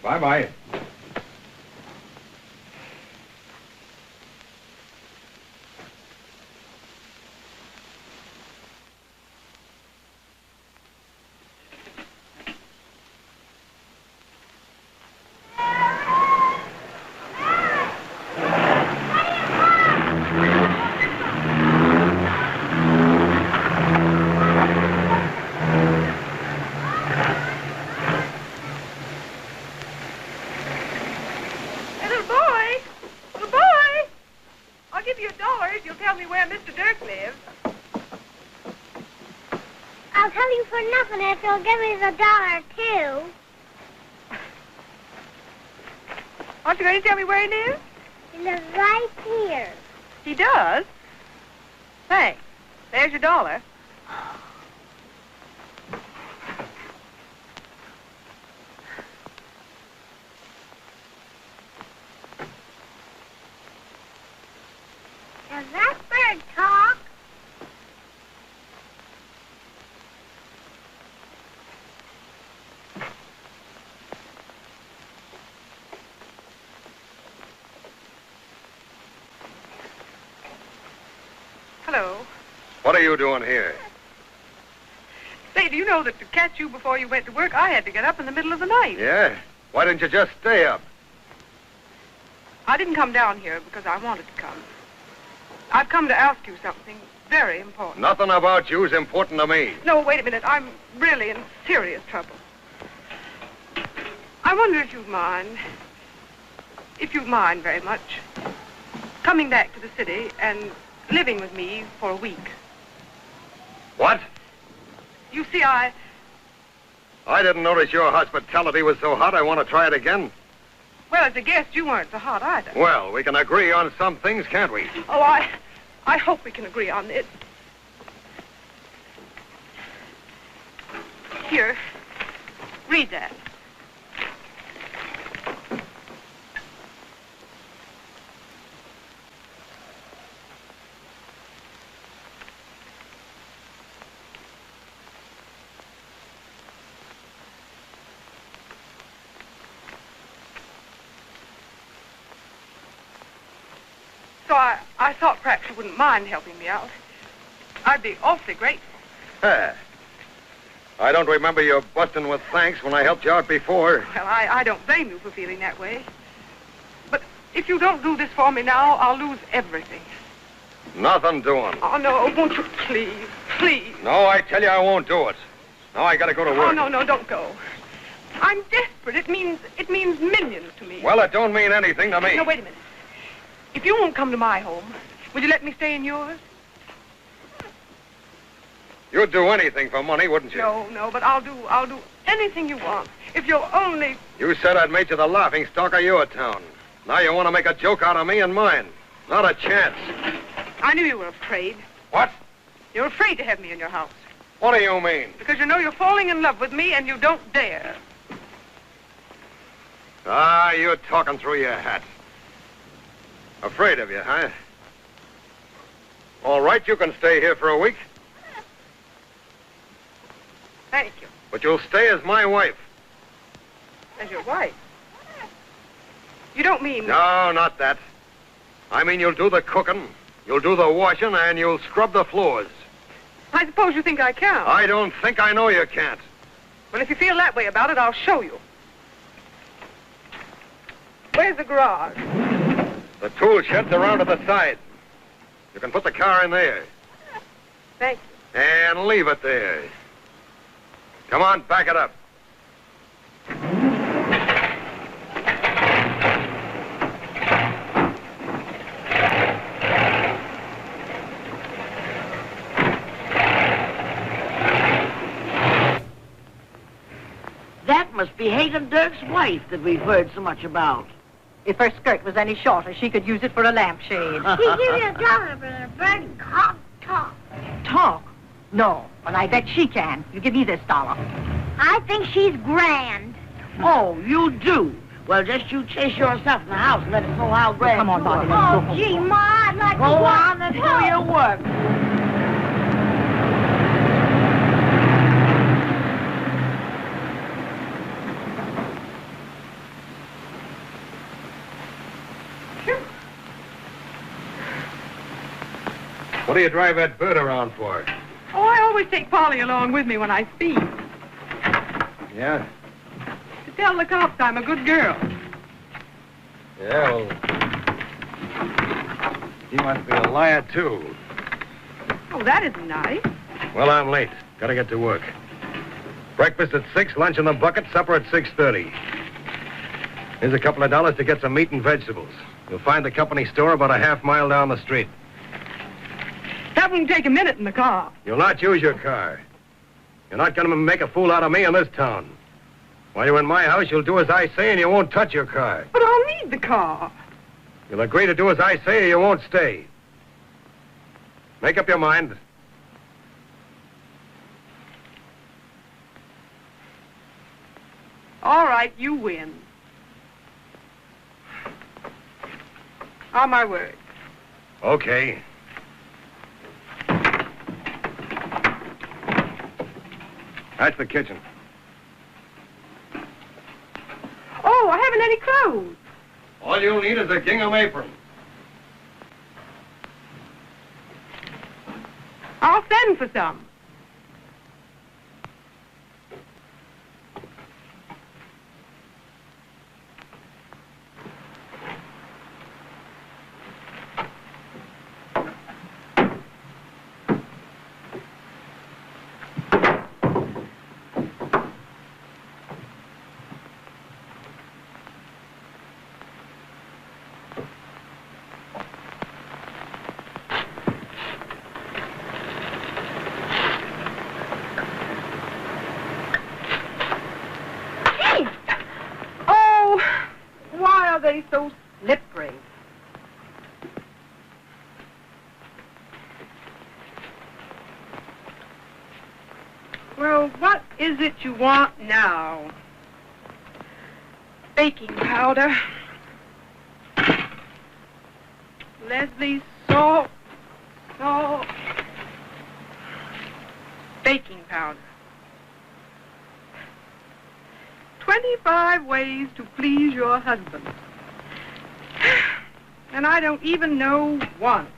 Bye-bye. I'll tell you for nothing if you'll give me the $1, too. Aren't you going to tell me where he lives? He lives right here. He does? Thanks. There's your $1. Does that bird talk? Hello. What are you doing here? Say, do you know that to catch you before you went to work, I had to get up in the middle of the night? Yeah? Why didn't you just stay up? I didn't come down here because I wanted to come. I've come to ask you something very important. Nothing about you's important to me. No, wait a minute. I'm really in serious trouble. I wonder if you'd mind very much, coming back to the city and living with me for a week. What? You see, I didn't notice your hospitality was so hot. I want to try it again. Well, as a guest, you weren't so hot either. Well, we can agree on some things, can't we? Oh, I hope we can agree on this. Here, read that. So I thought perhaps you wouldn't mind helping me out. I'd be awfully grateful. I don't remember you busting with thanks when I helped you out before. Well, I don't blame you for feeling that way. But if you don't do this for me now, I'll lose everything. Nothing doing. Oh, no, won't you please, please? No, I tell you I won't do it. Now I gotta go to work. Oh, no, don't go. I'm desperate. It means millions to me. Well, it don't mean anything to me. No, wait a minute. If you won't come to my home, will you let me stay in yours? You'd do anything for money, wouldn't you? No, but I'll do anything you want. If you'll only... You said I'd made you the laughing stock of your town. Now you want to make a joke out of me and mine. Not a chance. I knew you were afraid. What? You're afraid to have me in your house. What do you mean? Because you know you're falling in love with me and you don't dare. Ah, you're talking through your hat. Afraid of you, huh? All right, you can stay here for a week. Thank you. But you'll stay as my wife. As your wife? You don't mean... No, not that. I mean you'll do the cooking, you'll do the washing, and you'll scrub the floors. I suppose you think I can. I don't think I know you can't. Well, if you feel that way about it, I'll show you. Where's the garage? The tool shed's around to the side. You can put the car in there. Thank you. And leave it there. Come on, back it up. That must be Hagon Derk's wife that we've heard so much about. If her skirt was any shorter, she could use it for a lampshade. She give you $1 for a very hot talk. Talk? No, but I bet she can. You give me this $1. I think she's grand. Oh, you do? Well, just you chase yourself in the house and let us know how grand. Come on, you are. Bobby. Oh, gee, Ma, I'd like Go to work. on and do your work. What do you drive that bird around for? Oh, I always take Polly along with me when I speak. Yeah? To tell the cops I'm a good girl. Yeah, well... He must be a liar, too. Oh, that isn't nice. Well, I'm late. Gotta get to work. Breakfast at 6, lunch in the bucket, supper at 6:30. Here's a couple of dollars to get some meat and vegetables. You'll find the company store about a half mile down the street. That won't take a minute in the car. You'll not use your car. You're not going to make a fool out of me in this town. While you're in my house, you'll do as I say and you won't touch your car. But I'll need the car. You'll agree to do as I say or you won't stay. Make up your mind. All right, you win. On my word. Okay. That's the kitchen. Oh, I haven't any clothes. All you'll need is a gingham apron. send for some. They so slippery. Well, what is it you want now? Baking powder. Leslie, salt. Baking powder. 25 ways to please your husband. And I don't even know one.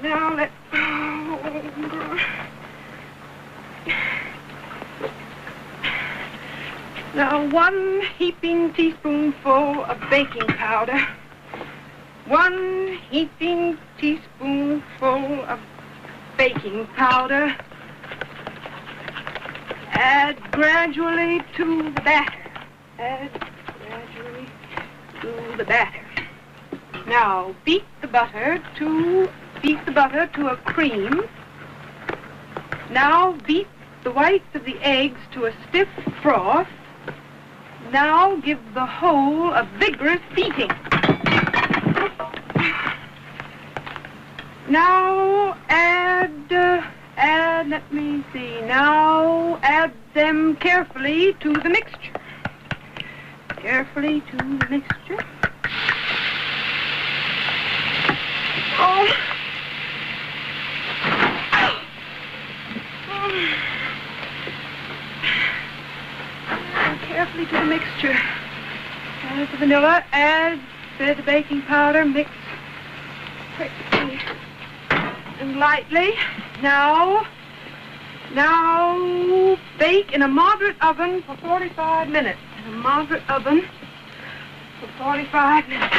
Now let's... Now 1 heaping teaspoonful of baking powder. 1 heaping teaspoonful of baking powder. Add gradually to the batter. Add gradually to the batter. Now beat the butter to a cream. Now beat the whites of the eggs to a stiff froth. Now give the whole a vigorous beating. Now let me see, now add them carefully to the mixture. Carefully to the mixture. Oh. Carefully to the mixture. Add the vanilla, add the baking powder, mix quickly and lightly. Now bake in a moderate oven for 45 minutes. In a moderate oven for 45 minutes.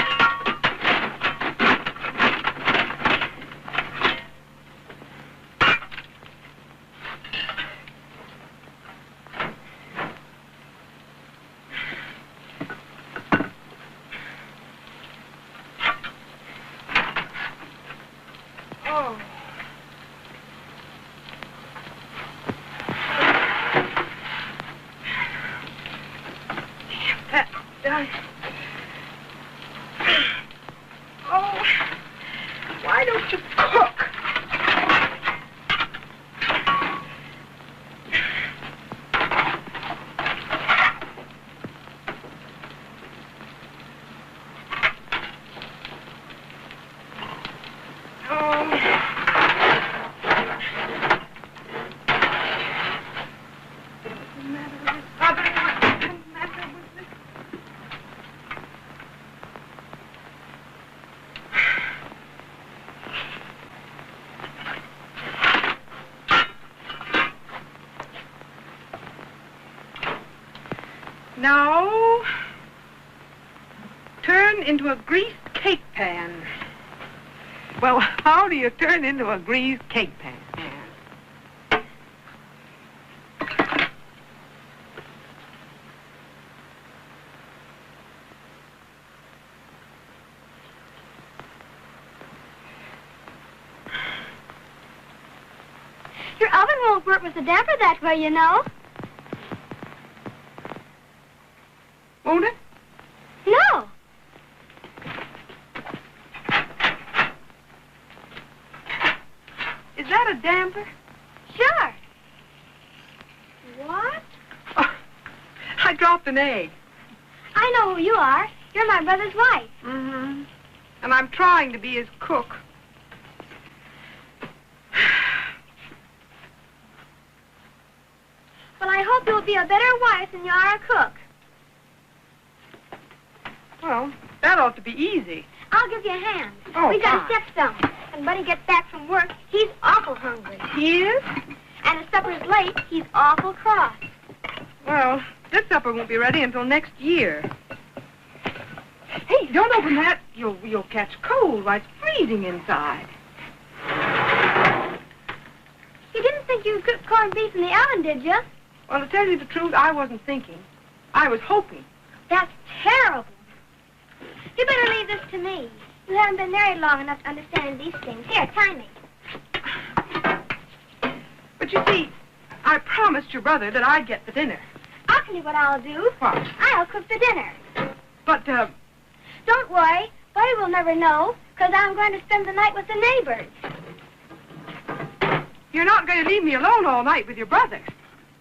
Now, turn into a greased cake pan. Well, how do you turn into a greased cake pan? Your oven won't work with the damper that way, you know. Won't it? No. Is that a damper? Sure. What? Oh, I dropped an egg. I know who you are. You're my brother's wife. Mm-hmm. And I'm trying to be his cook. hope you'll be a better wife than you are a cook. Well, that ought to be easy. I'll give you a hand. Oh, We got to fine. step some. And when he gets back from work, he's awful hungry. He is? And if supper's late, he's awful cross. Well, this supper won't be ready until next year. Hey, don't open that. You'll catch cold while it's freezing inside. You didn't think you could cook corned beef in the oven, did you? Well, to tell you the truth, I wasn't thinking. I was hoping. That's terrible. You better leave this to me. You haven't been married long enough to understand these things. Here, tie me. But you see, I promised your brother that I'd get the dinner. I'll tell you what I'll do. What? I'll cook the dinner. But, Don't worry. Buddy will never know, because I'm going to spend the night with the neighbors. you're not going to leave me alone all night with your brother.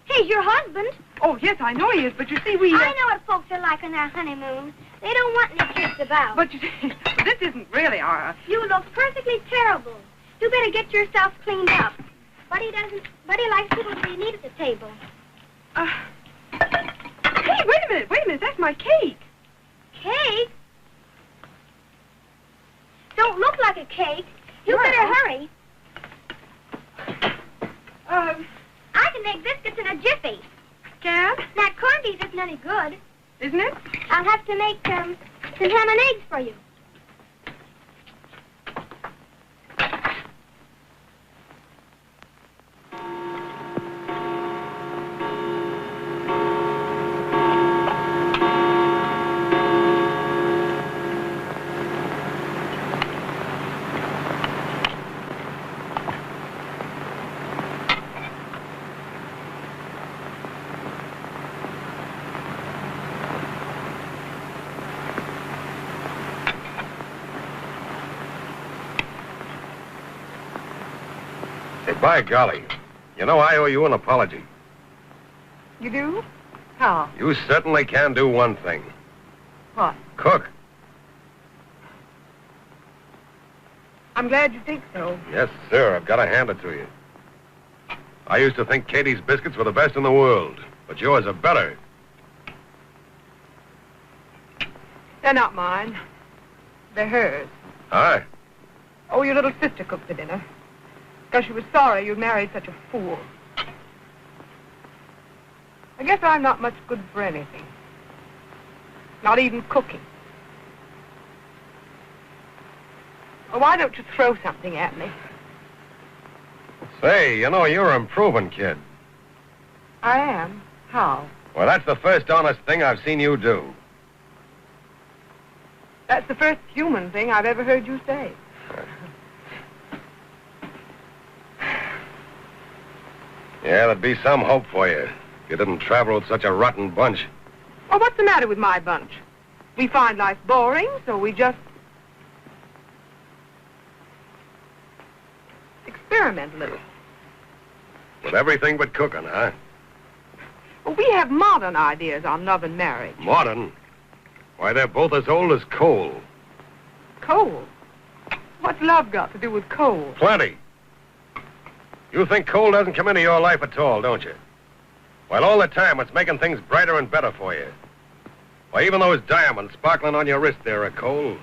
He's your husband. Oh, yes, I know he is, but you see, we... I know what folks are like on their honeymoon. They don't want any kids about. But you see, this isn't really our... You look perfectly terrible. You better get yourself cleaned up. Buddy likes people to be neat at the table. Hey, wait a minute, that's my cake. Cake? Don't look like a cake. You Well. better hurry. I can make biscuits in a jiffy. Can? That corned beef isn't any good. Isn't it? I'll have to make some ham and eggs for you. By golly, you know I owe you an apology. You do? How? You certainly can do one thing. What? Cook. I'm glad you think so. Yes, sir, I've got to hand it to you. I used to think Katie's biscuits were the best in the world, but yours are better. They're not mine. They're hers. Aye. Oh, your little sister cooked the dinner. Because she was sorry you'd married such a fool. I guess I'm not much good for anything. Not even cooking. Well, why don't you throw something at me? Say, you know, you're improving, kid. I am. How? Well, that's the first honest thing I've seen you do. That's the first human thing I've ever heard you say. Yeah, there'd be some hope for you if you didn't travel with such a rotten bunch. Well, what's the matter with my bunch? We find life boring, so we just experiment a little. With everything but cooking, huh? Well, we have modern ideas on love and marriage. Modern? Why, they're both as old as coal. Coal? What's love got to do with coal? Plenty. You think coal doesn't come into your life at all, don't you? Well, all the time, it's making things brighter and better for you. Why, even those diamonds sparkling on your wrist there are coal.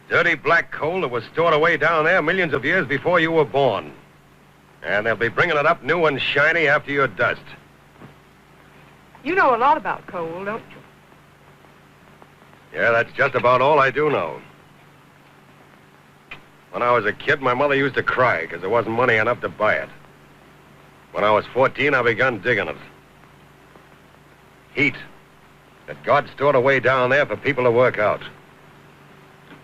Dirty black coal that was stored away down there millions of years before you were born. And they'll be bringing it up new and shiny after your dust. You know a lot about coal, don't you? Yeah, that's just about all I do know. When I was a kid, my mother used to cry because there wasn't money enough to buy it. When I was 14, I begun digging it. Heat that God stored away down there for people to work out.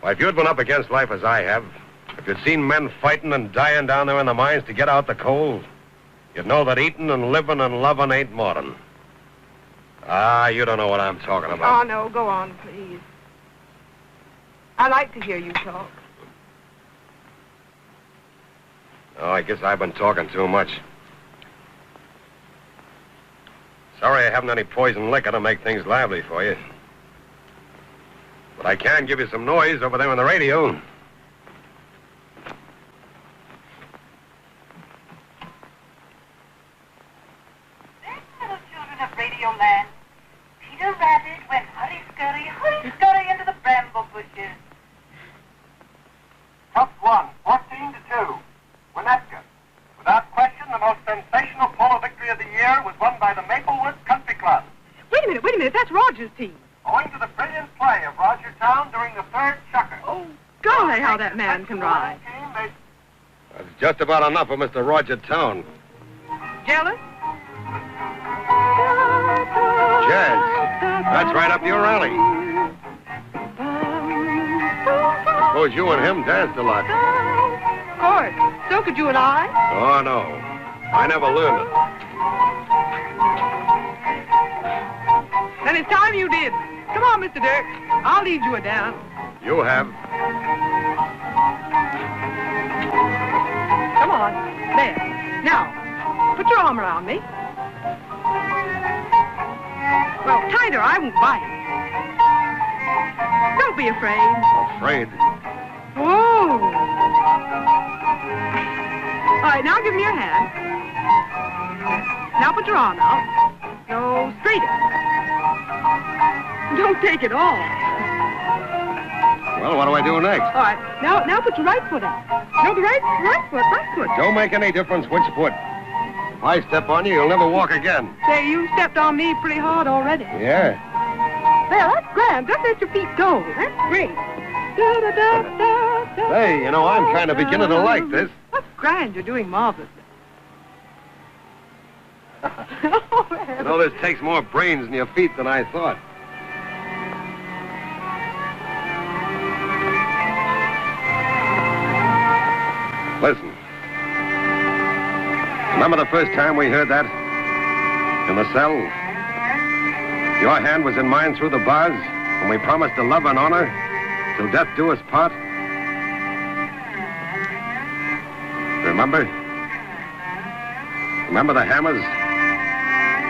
Why, if you'd been up against life as I have, if you'd seen men fighting and dying down there in the mines to get out the coal, you'd know that eating and living and loving ain't modern. Ah, you don't know what I'm talking about. Oh, no, go on, please. I like to hear you talk. Oh, I guess I've been talking too much. Sorry I haven't any poison liquor to make things lively for you. But I can give you some noise over there on the radio. that's Roger's team. Owing to the brilliant play of Roger Town during the third chukker. Oh, golly, how that man can ride. That's just about enough of Mr. Roger Town. Jealous? Jazz. That's right up your alley. I suppose you and him danced a lot. Of course. So could you and I. Oh, no. I never learned it. Then it's time you did. Come on, Mr. Derk. I'll lead you a dance. You have. Come on. There. Now, put your arm around me. Well, tighter. I won't bite. Don't be afraid. Afraid? Whoa. All right, now give me your hand. Now put your arm out. No, straighter. Don't take it off. Well, what do I do next? All right, now put your right foot out. No, the right foot. Don't make any difference which foot. If I step on you, you'll never walk again. Say, you stepped on me pretty hard already. Yeah. Well, that's grand. Just let your feet go. That's great. Hey, you know, I'm kind of beginning to like this. That's grand. You're doing marvelous. You know, this takes more brains in your feet than I thought. Listen. Remember the first time we heard that? In the cell? Your hand was in mine through the bars, and we promised to love and honor till death do us part? Remember? Remember the hammers?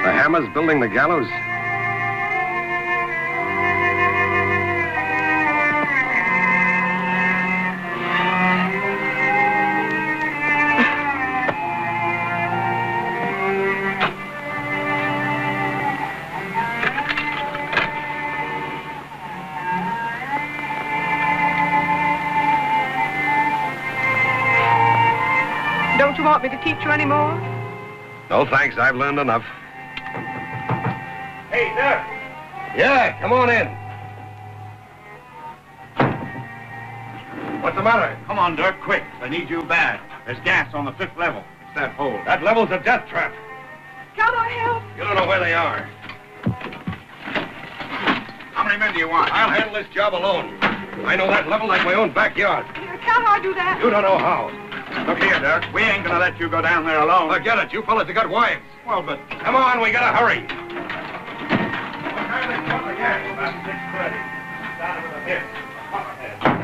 The hammers building the gallows? Don't you want me to teach you anymore? No, thanks. I've learned enough. Hey, Dirk. Yeah, come on in. What's the matter? Come on, Dirk, quick. I need you bad. There's gas on the 5th level. It's that hole. That level's a death trap. Can I help? You don't know where they are. How many men do you want? I'll handle this job alone. I know that level like my own backyard. Can I do that? You don't know how. Look here, Dirk. We ain't gonna let you go down there alone. Forget it. You fellas have got wives. Well, but... Come on, we gotta hurry. What kind of trouble again? About 6:30. Down with a hit. Up ahead.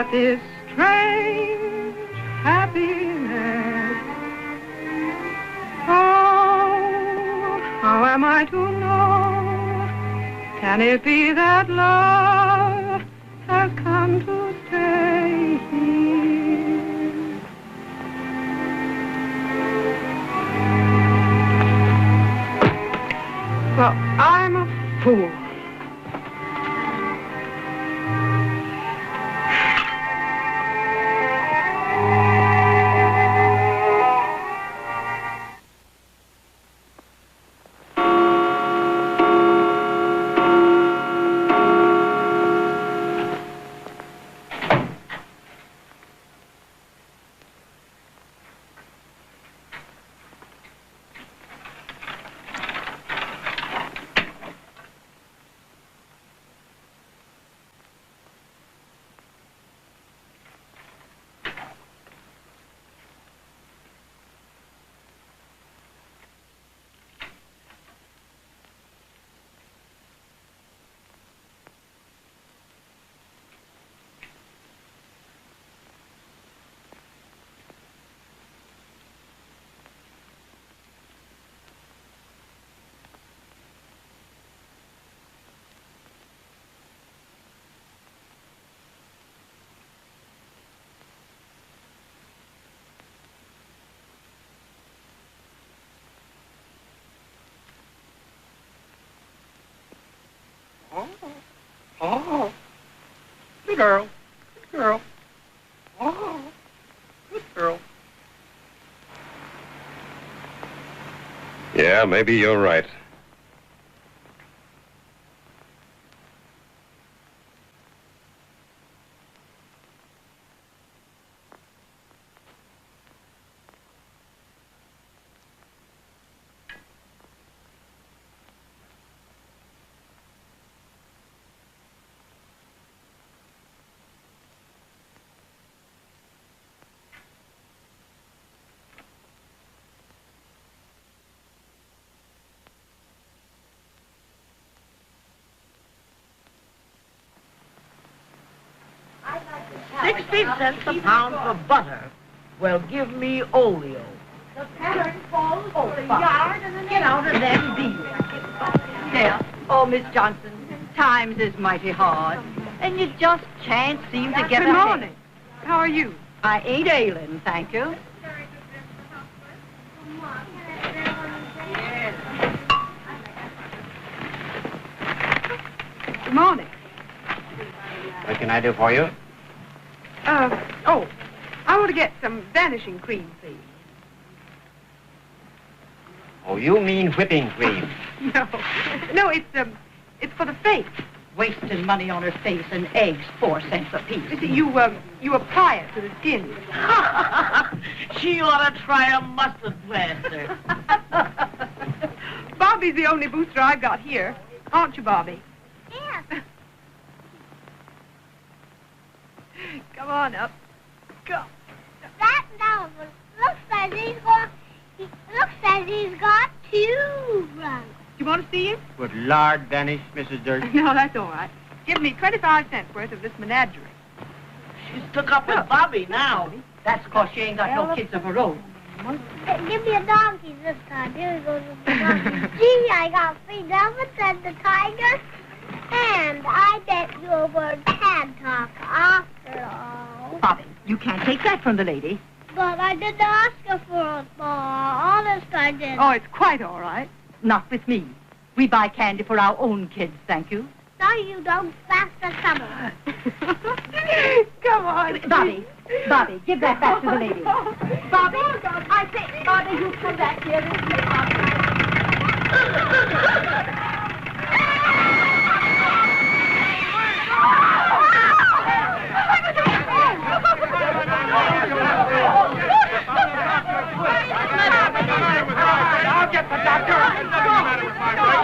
This strange happiness. Oh, how am I to know? Can it be that love has come to stay here? Well, I'm a fool. Good girl. Good girl. Oh, good girl. Yeah, maybe you're right. $0.60 a pound for butter. Well, give me oleo. The pattern falls over the yard and then get out of them deals. There. Oh, Miss Johnson, times is mighty hard, and you just can't seem to get Good ahead. morning. How are you? I ain't ailing, thank you. Good morning. What can I do for you? I want to get some vanishing cream, please. Oh, you mean whipping cream. No, it's for the face. Wasting money on her face and eggs, 4 cents apiece. You see, you apply it to the skin. She ought to try a mustard plaster. Bobby's the only booster I've got here. Aren't you, Bobby? Yes. Come on up. Go. That novel looks like he's got 2 runs. You want to see him? Would lard vanish, Mrs. Derk? No, that's all right. Give me 25 cents worth of this menagerie. She's took up with Bobby now. That's 'cause she ain't got no kids of her own. Give me a donkey this time. Here we go. Gee, I got 3 elephants and the tiger. And I bet your word can talk after all. Bobby, you can't take that from the lady. But I didn't ask her for it, Ma. Honest, I didn't. Oh, it's quite all right. Not with me. We buy candy for our own kids, thank you. No, you don't. That's the trouble. Come on. Bobby, give that back to the lady. Bobby, I say, Bobby, you come back here. I'll get the doctor. What's the matter with my bike?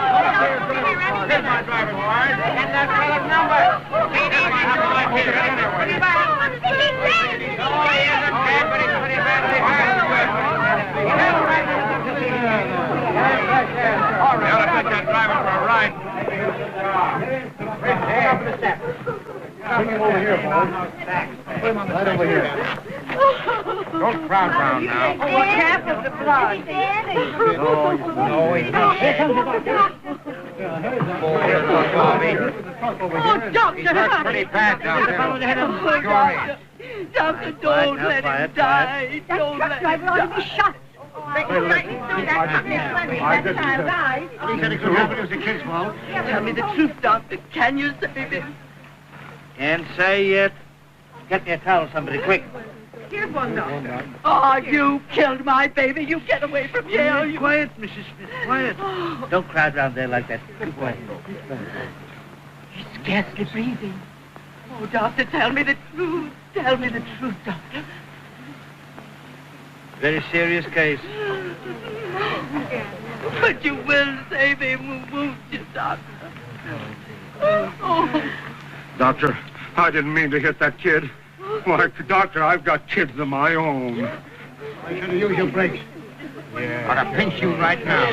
Here's my driver's card. And that fellow's number. He needs to come up here anyway. Oh, he isn't dead, but he's pretty badly hurt. All right. You ought to take that driver for a ride. Hey, up to the step. Bring him over here, boys. Put him on the right over here. Don't crowd round now. Oh, what happened to blood? No, he's not dead. Oh, doctor! He's hurt pretty bad down there. Sure is. Doctor, don't let him die. Don't let him die. ought to be shot. Tell me the truth, doctor. Can you save him? Can't say yet. Get me a towel, somebody, quick. Here's one, doctor. Oh, you killed my baby. You get away from jail. You... Quiet, Mrs. Smith, quiet. Don't crowd round there like that. Be quiet. He's scarcely breathing. Oh, doctor, tell me the truth. Tell me the truth, doctor. Very serious case. But you will save him, won't you, doctor? Oh. Doctor, I didn't mean to hit that kid. Why, doctor, I've got kids of my own. I should have used your brakes. Yeah. I'll pinch you right now.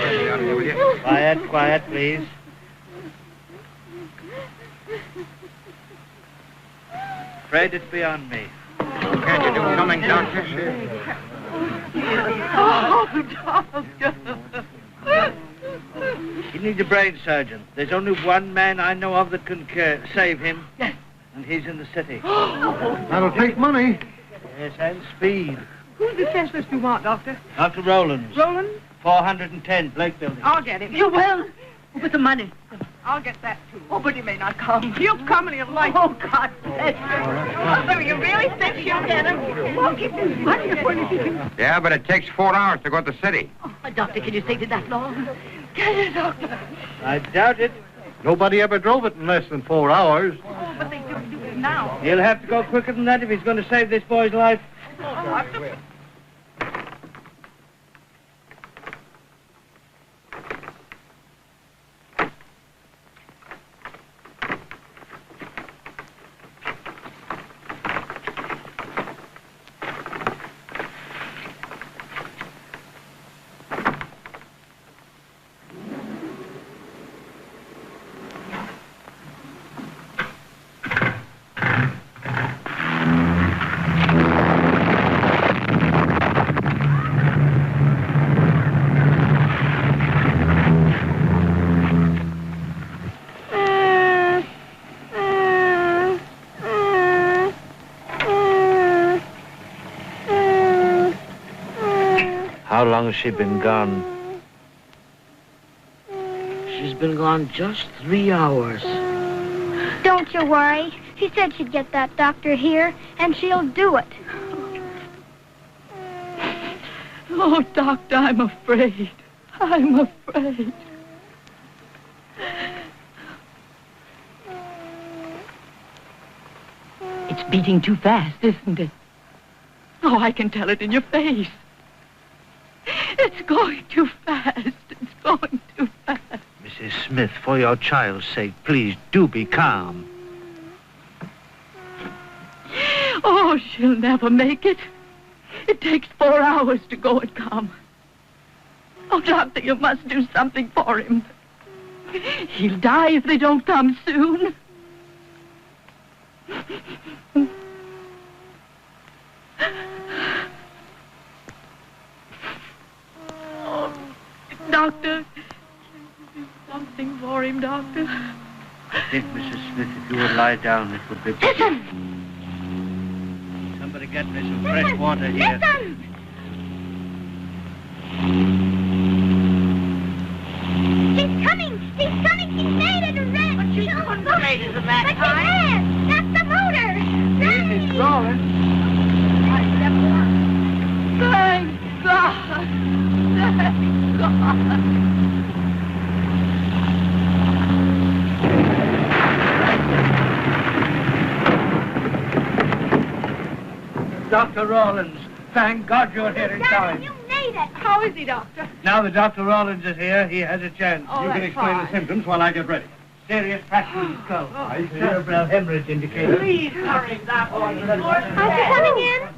Quiet, quiet, please. Afraid it's beyond me. Can't you do something, doctor? Oh, doctor. He needs a brain surgeon. There's only one man I know of that can save him. Yes. And he's in the city. That'll take money. Yes, and speed. Who's the specialist you want, doctor? Dr. Rowlands. Roland? 410 Blake Building. I'll get him. You will. With the money. I'll get that, too. Oh, but he may not come. He'll come and he'll like Oh, God bless you. So you really think she'll get him? Won't it be wonderful if he can... Yeah, but it takes 4 hours to go to the city. Oh, Doctor, can you take it that long? Can you, Doctor? I doubt it. Nobody ever drove it in less than 4 hours. Oh, but they don't do it now. He'll have to go quicker than that if he's going to save this boy's life. How long has she been gone? She's been gone just 3 hours. Don't you worry. She said she'd get that doctor here, and she'll do it. Oh, Doctor, I'm afraid. I'm afraid. It's beating too fast, isn't it? Oh, I can tell it in your face. It's going too fast. It's going too fast. Mrs. Smith, for your child's sake, please do be calm. Oh, she'll never make it. It takes 4 hours to go and come. Oh, Doctor, you must do something for him. He'll die if they don't come soon. Oh, Doctor, do something for him, Doctor. I think, Mrs. Smith, if you would lie down, it would be... Listen! Somebody get me some fresh water here. Listen! He's coming! He's coming! He's made it a wreck! But she couldn't have made it in that But time. he has! That's the motor! Hurry! It's rolling. Thank God! Thank God! Dr. Rawlins, thank God you're here in time. You made it! How is he, Doctor? Now that Dr. Rawlins is here, he has a chance. Oh, you can that's explain fine. the symptoms while I get ready. Serious fracture of the skull. I cerebral hemorrhage indicated. Please hurry that one. Aren't you coming in?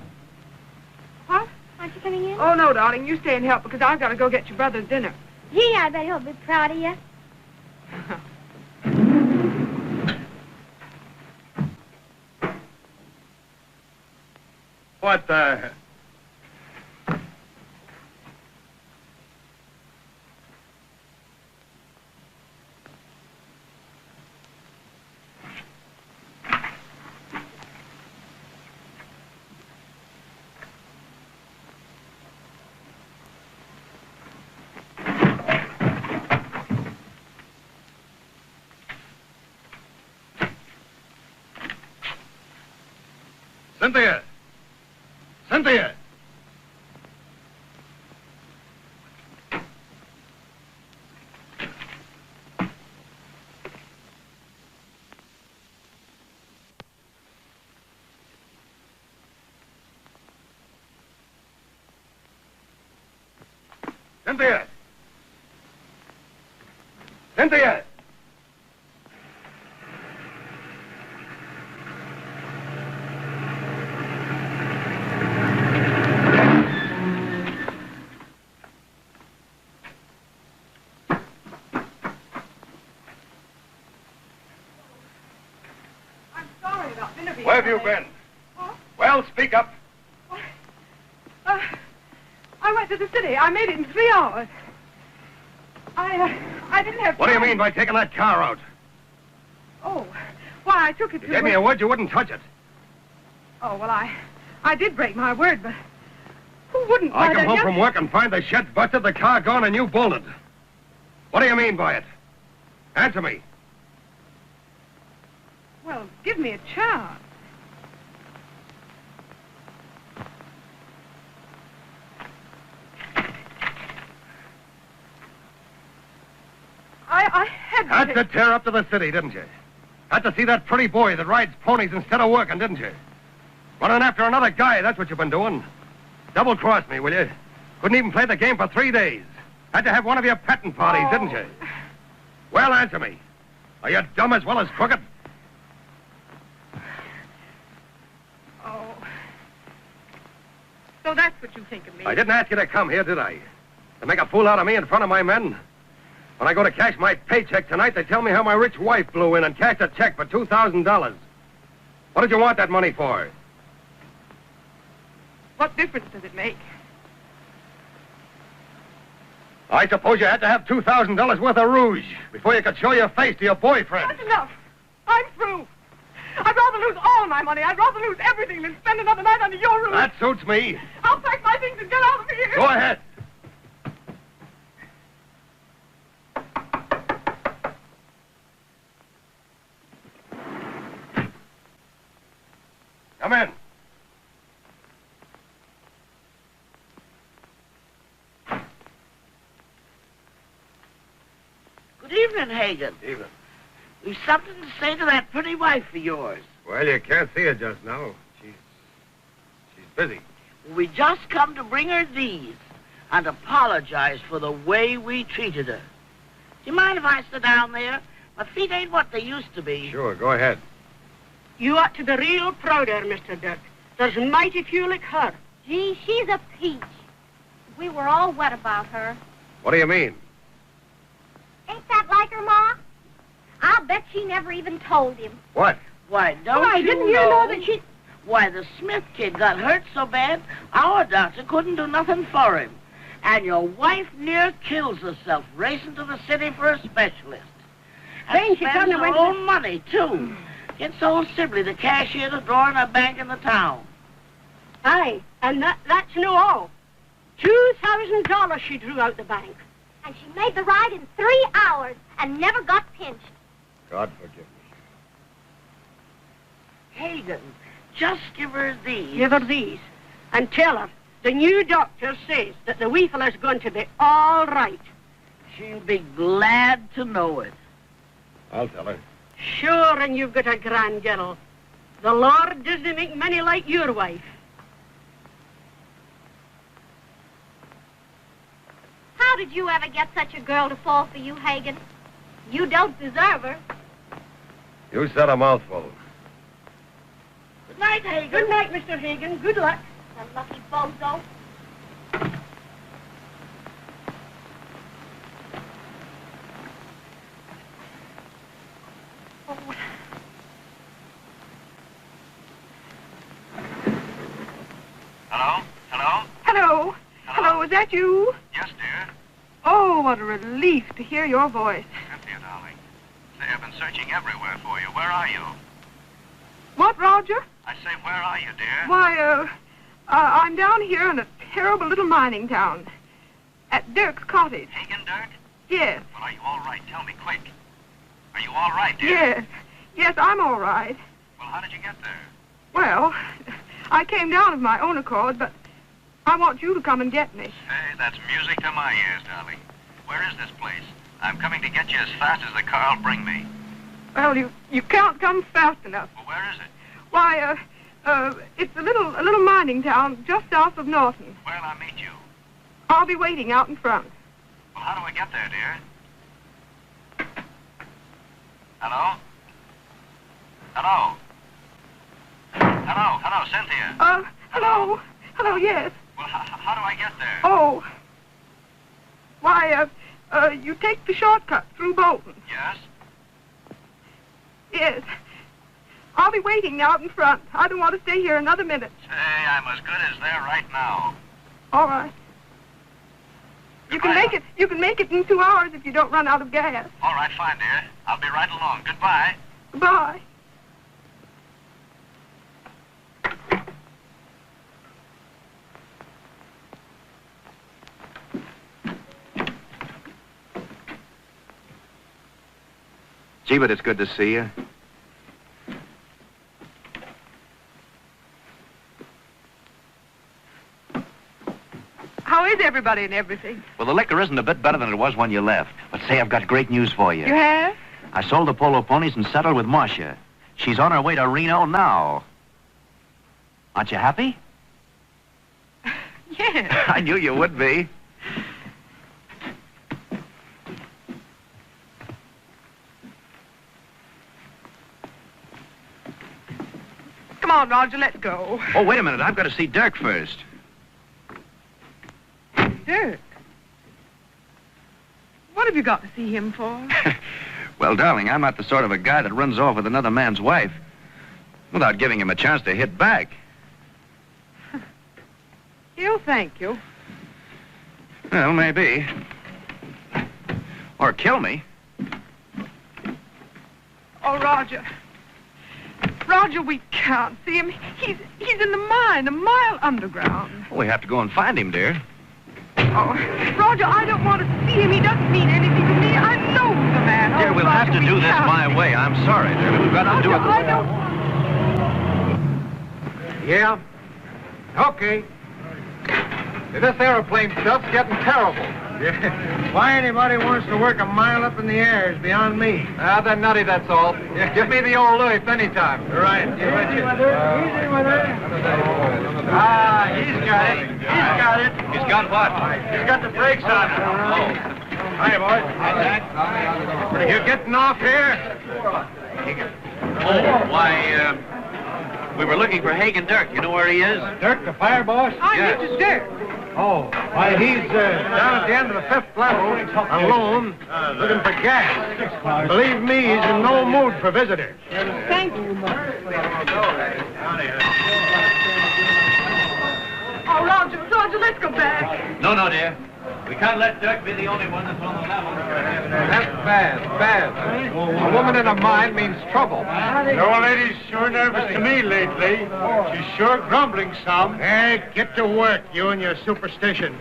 What? Aren't you coming in? Oh, no, darling. You stay and help because I've got to go get your brother's dinner. Gee, I bet he'll be proud of you. What the... Cynthia! Cynthia! Cynthia! Cynthia! I'm sorry about dinner. Where have you been? Huh? Well, speak up. I went to the city. I made it in 3 hours. I didn't have time. What do you mean by taking that car out? Oh, why, I took it to... You gave me a word you wouldn't touch it. Oh, well, I did break my word, but who wouldn't? I Why, come then home you- from work and find the shed busted, the car gone, and you bolted. What do you mean by it? Answer me. Well, give me a chance. I had to tear up to the city, didn't you? Had to see that pretty boy that rides ponies instead of working, didn't you? Running after another guy, that's what you've been doing. Double-crossed me, will you? Couldn't even play the game for 3 days. Had to have one of your petting parties, didn't you? Well, answer me. Are you dumb as well as crooked? Oh. So that's what you think of me. I didn't ask you to come here, did I? To make a fool out of me in front of my men? When I go to cash my paycheck tonight, they tell me how my rich wife blew in and cashed a check for $2,000. What did you want that money for? What difference does it make? I suppose you had to have $2,000 worth of rouge before you could show your face to your boyfriend. That's enough. I'm through. I'd rather lose all my money. I'd rather lose everything than spend another night under your roof. That suits me. I'll pack my things and get out of here. Go ahead. Come in. Good evening, Hagon. Evening. We've something to say to that pretty wife of yours. Well, you can't see her just now. She's busy. We just come to bring her these and apologize for the way we treated her. Do you mind if I sit down there? My feet ain't what they used to be. Sure, go ahead. You ought to be real proud of her, Mr. Derk. There's mighty few like her. Gee, she's a peach. We were all wet about her. What do you mean? Ain't that like her, Ma? I'll bet she never even told him. What? Why, don't Didn't you know that she... Why, the Smith kid got hurt so bad, our doctor couldn't do nothing for him. And your wife near kills herself racing to the city for a specialist. Then And she spends come to her went own money, too. Gets old Sibley, the cashier, to draw in a bank in the town. Aye, and that's no all. $2,000 she drew out the bank. And she made the ride in 3 hours and never got pinched. God forgive me. Hagon, just give her these. Give her these. And tell her the new doctor says that the wee fella's going to be all right. She'll be glad to know it. I'll tell her. Sure, and you've got a grand girl. The Lord doesn't make many like your wife. How did you ever get such a girl to fall for you, Hagon? You don't deserve her. You said a mouthful. Good night, Hagon. Good night, Mr. Hagon. Good luck. The lucky bozo. Hello? Hello? Hello. Hello, is that you? Yes, dear. Oh, what a relief to hear your voice. Cynthia, darling. Say, I've been searching everywhere for you. Where are you? What, Roger? I say, where are you, dear? Why, I'm down here in a terrible little mining town. At Dirk's cottage. Hagon Derk? Yes. Well, are you all right? Tell me, quick. Are you all right, dear? Yes. Yes, I'm all right. Well, how did you get there? Well, I came down of my own accord, but I want you to come and get me. Hey, that's music to my ears, darling. Where is this place? I'm coming to get you as fast as the car will bring me. Well, you can't come fast enough. Well, where is it? Why, it's a little mining town just south of Norton. Where'll I meet you? I'll be waiting out in front. Well, how do I get there, dear? Hello? Hello? Hello, Cynthia. Hello. Hello, yes. Well, how do I get there? Oh. Why, you take the shortcut through Bolton. Yes? Yes. I'll be waiting out in front. I don't want to stay here another minute. Say, I'm as good as there right now. All right. You can make it in 2 hours if you don't run out of gas. All right, fine, dear. I'll be right along. Goodbye. Bye. Gee, but it's good to see you. How is everybody and everything? Well, the liquor isn't a bit better than it was when you left. But say, I've got great news for you. You have? I sold the polo ponies and settled with Marcia. She's on her way to Reno now. Aren't you happy? Yes. I knew you would be. Come on, Roger, let's go. Oh, wait a minute. I've got to see Derk first. Dirk. What have you got to see him for? Well, darling, I'm not the sort of a guy that runs off with another man's wife without giving him a chance to hit back. He'll thank you. Well, maybe. Or kill me. Oh, Roger. Roger, we can't see him. He's in the mine, a mile underground. We have to go and find him, dear. Oh, Roger, I don't want to see him. He doesn't mean anything to me. I know the man. Dear, we'll have to do this my way. I'm sorry, dear, but we've got to do it. I don't... Yeah? Okay. This airplane stuff's getting terrible. Why anybody wants to work a mile up in the air is beyond me. They're nutty, that's all. Give me the old lift anytime. Right. Easy with he's got it. He's got it. He's got what? He's got the brakes on it. Oh. Hi, boys. You getting off here? Oh, why, we were looking for Hagon Derk. You know where he is? Dirk, the fire boss? Yes. This is Dirk. Oh, why, he's Down at the end of the 5th level, alone, looking for gas. Believe me, he's in no mood for visitors. Thank you. Oh, Roger, let's go back. No, dear. We can't let Derk be the only one that's on the level. That's bad. A woman in a mine means trouble. The old lady's sure nervous to me lately. She's sure grumbling some. Hey, get to work, you and your superstition.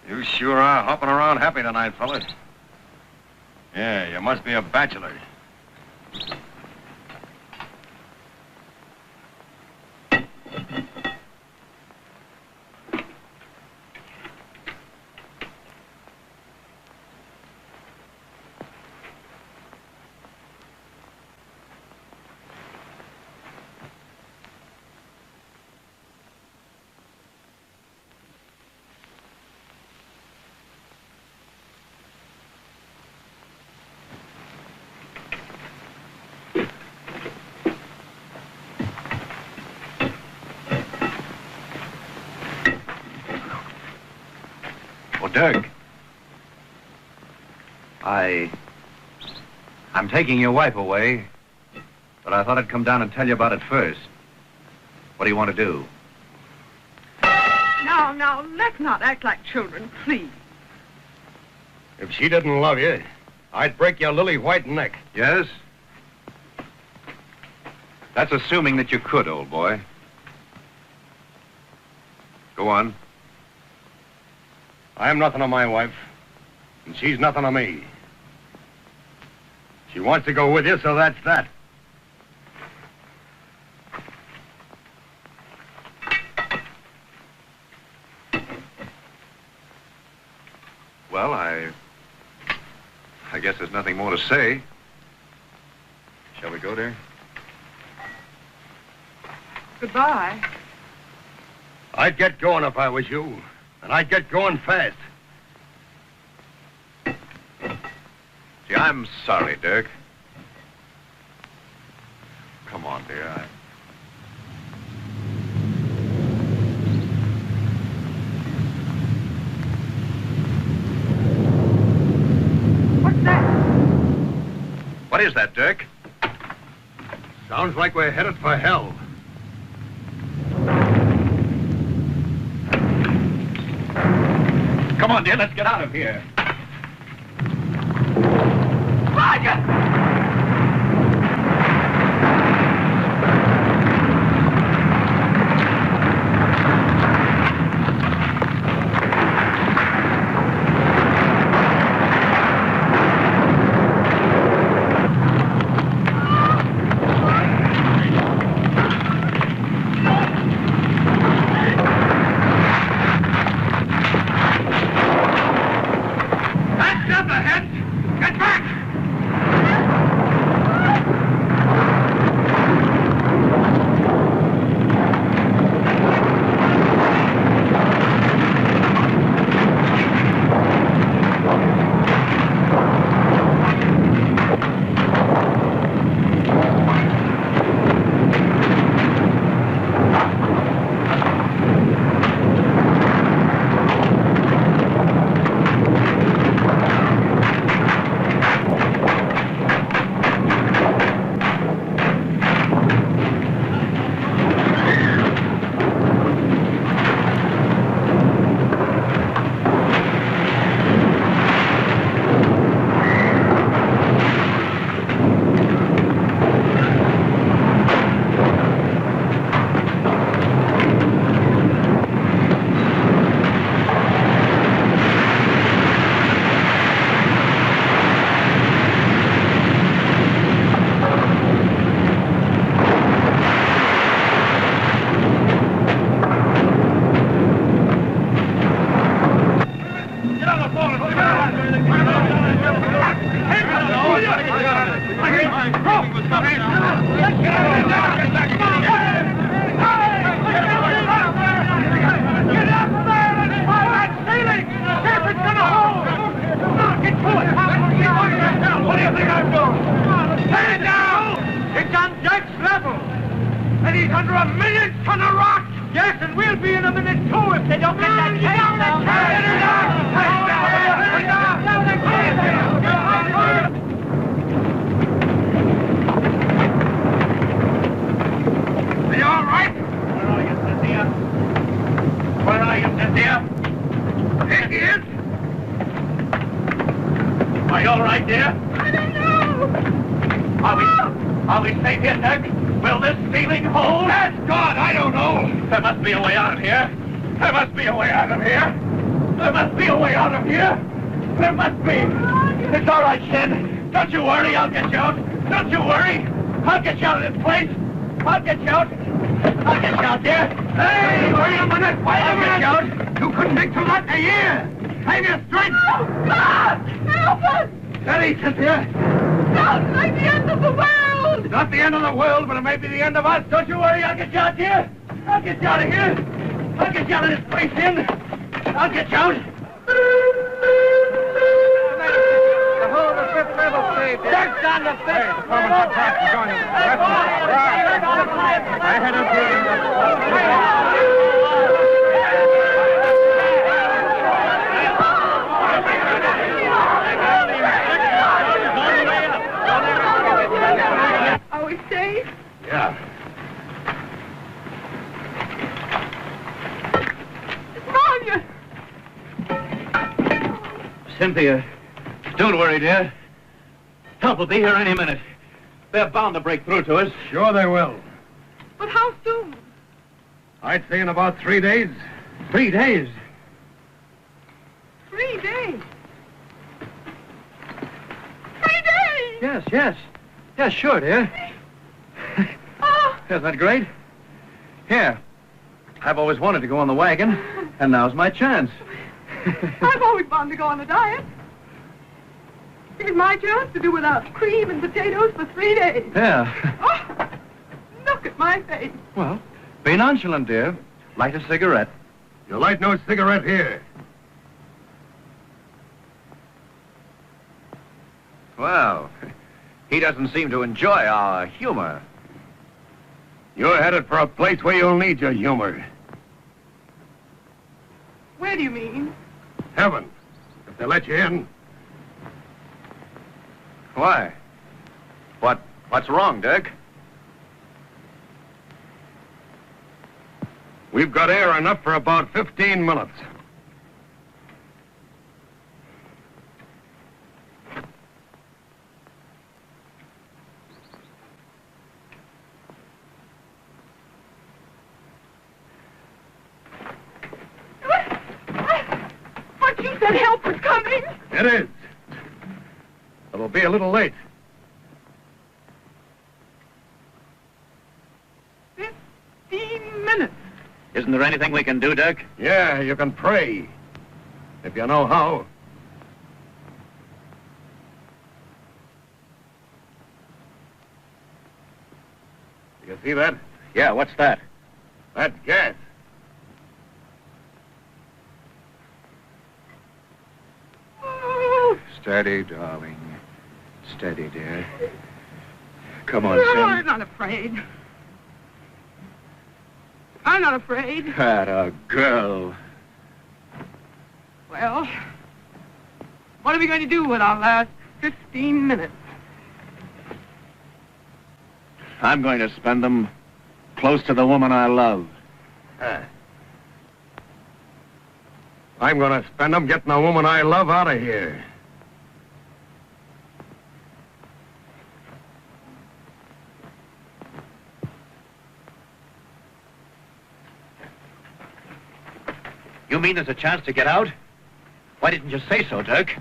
You sure are hopping around happy tonight, fellas. Yeah, you must be a bachelor. Derk. I'm taking your wife away, but I thought I'd come down and tell you about it first. What do you want to do? Now, let's not act like children, please. If she didn't love you, I'd break your lily white neck. Yes? That's assuming that you could, old boy. Go on. I'm nothing to my wife, and she's nothing to me. She wants to go with you, so that's that. Well, I guess there's nothing more to say. Shall we go there? Goodbye. I'd get going if I was you, and I'd get going fast. Gee, I'm sorry, Dirk. Come on, dear. What's that? What is that, Dirk? Sounds like we're headed for hell. Come on, dear, let's get out of here. Marcia! Cynthia! No, it's like the end of the world! Not the end of the world, but it may be the end of us. Don't you worry, I'll get you out here. I'll get you out of here. I'll get you out of this place in. I'll get you out. The whole of the fifth level stage. Dirk's on the fifth level. I had a Are we safe? Yeah. Marcia! Cynthia, don't worry, dear. Help will be here any minute. They're bound to break through to us. Sure they will. But how soon? I'd say in about 3 days. 3 days? 3 days? 3 days! Yes, yes. Yes, sure, dear. Isn't that great? Here. I've always wanted to go on the wagon, and now's my chance. I've always wanted to go on a diet. Here's my chance to do without cream and potatoes for 3 days. Yeah. Oh, look at my face. Well, be nonchalant, dear. Light a cigarette. You light no cigarette here. Well, he doesn't seem to enjoy our humor. You're headed for a place where you'll need your humor. Where do you mean? Heaven, if they let you in. Why? What's wrong, Dirk? We've got air enough for about 15 minutes. can't help but coming. It is. It'll be a little late. 15 minutes. Isn't there anything we can do, Dirk? Yeah, you can pray. If you know how. You see that? Yeah, what's that? That's gas. Steady, darling. Steady, dear. Come on, Oh, Sim. I'm not afraid. I'm not afraid. That a girl. Well, what are we going to do with our last 15 minutes? I'm going to spend them close to the woman I love. I'm going to spend them getting the woman I love out of here. You mean there's a chance to get out? Why didn't you say so, Dirk?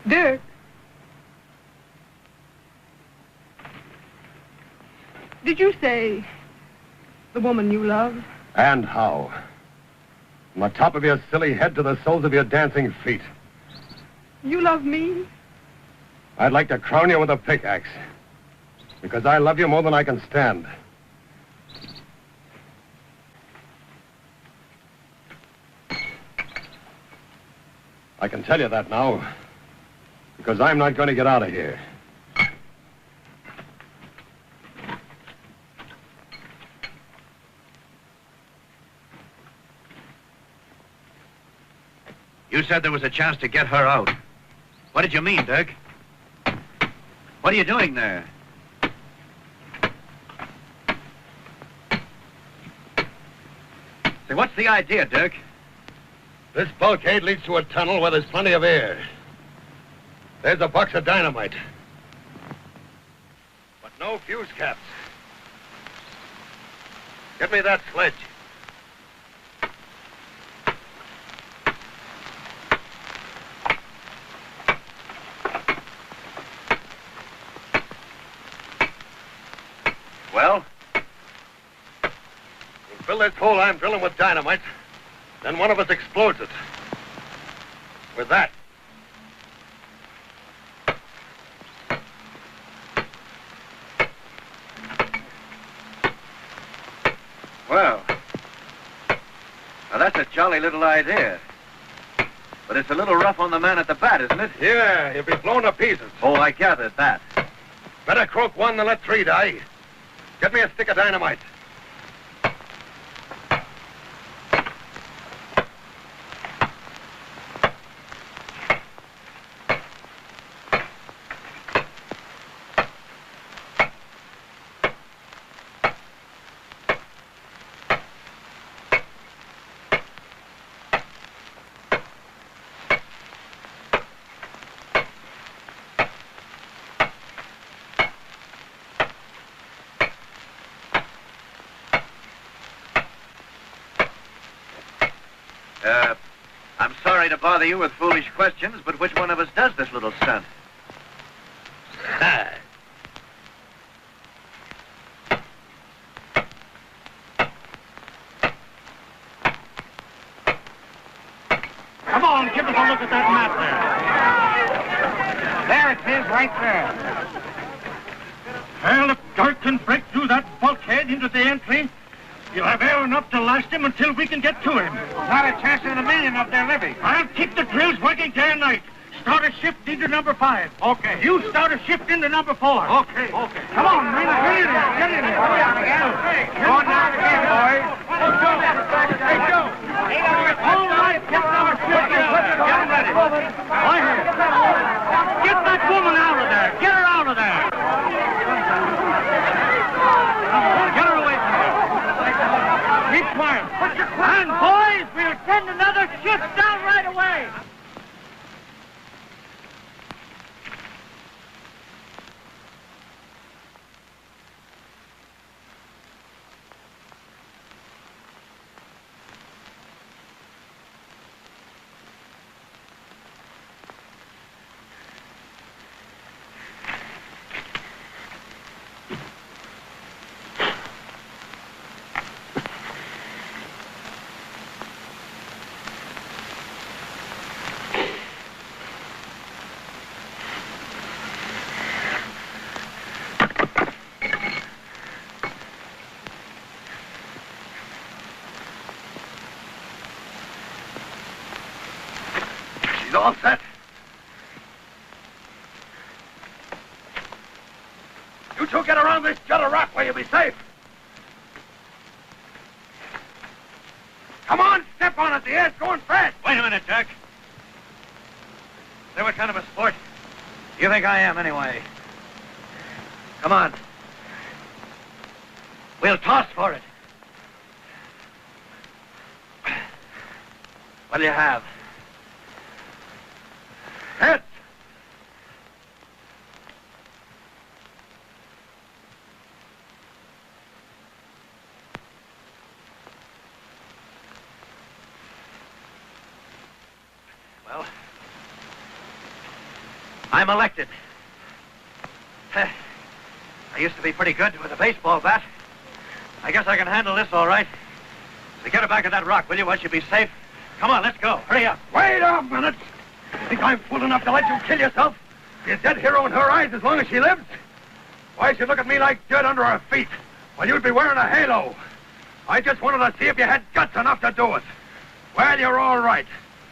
Dirk. Did you say the woman you love? And how? From the top of your silly head to the soles of your dancing feet. You love me? I'd like to crown you with a pickaxe. Because I love you more than I can stand. I can tell you that now. Because I'm not going to get out of here. You said there was a chance to get her out. What did you mean, Dirk? What are you doing there? Say, what's the idea, Dirk? This bulkhead leads to a tunnel where there's plenty of air. There's a box of dynamite. But no fuse caps. Get me that sledge. Well? We'll fill this hole I'm drilling with dynamite. Then one of us explodes it. With that. Well, now that's a jolly little idea. But it's a little rough on the man at the bat, isn't it? Yeah, he'll be blown to pieces. Oh, I gathered that. Better croak one than let three die. Get me a stick of dynamite. I'm sorry to bother you with foolish questions, but which one of us does this little stunt? Come on, give us a look at that map there. There it is, right there. Well, if Derk can break through that bulkhead into the entry, he'll have air enough to last him until we can get to him. Not a chance in a million of their living. I'll keep the drills working day and night. Start a shift into number 5. Okay. You start a shift into number 4. Okay. Come on, man. Get in there. Get in there. Go down again. Go down again, boys. Hey, Joe. All right, get number 6. Get ready. Right here. Get that woman out of there. Get her out of there. Get her away from here. Keep quiet. And boys, we'll send another shift down right away. He's all set. You two get around this jut of rock where you'll be safe. Come on, step on it. The air's going fast. Wait a minute, Jack. Say, what kind of a sport you think I am, anyway? Come on. We'll toss for it. What'll you have? Heads. Well, I'm elected. I used to be pretty good with a baseball bat. I guess I can handle this all right. So get her back at that rock, will you? Where she'll be safe. Come on, let's go. Hurry up. Wait a minute. Think I'm fool enough to let you kill yourself? Be a dead hero in her eyes as long as she lives? Why should you look at me like dirt under her feet when you'd be wearing a halo? I just wanted to see if you had guts enough to do it. Well, you're all right.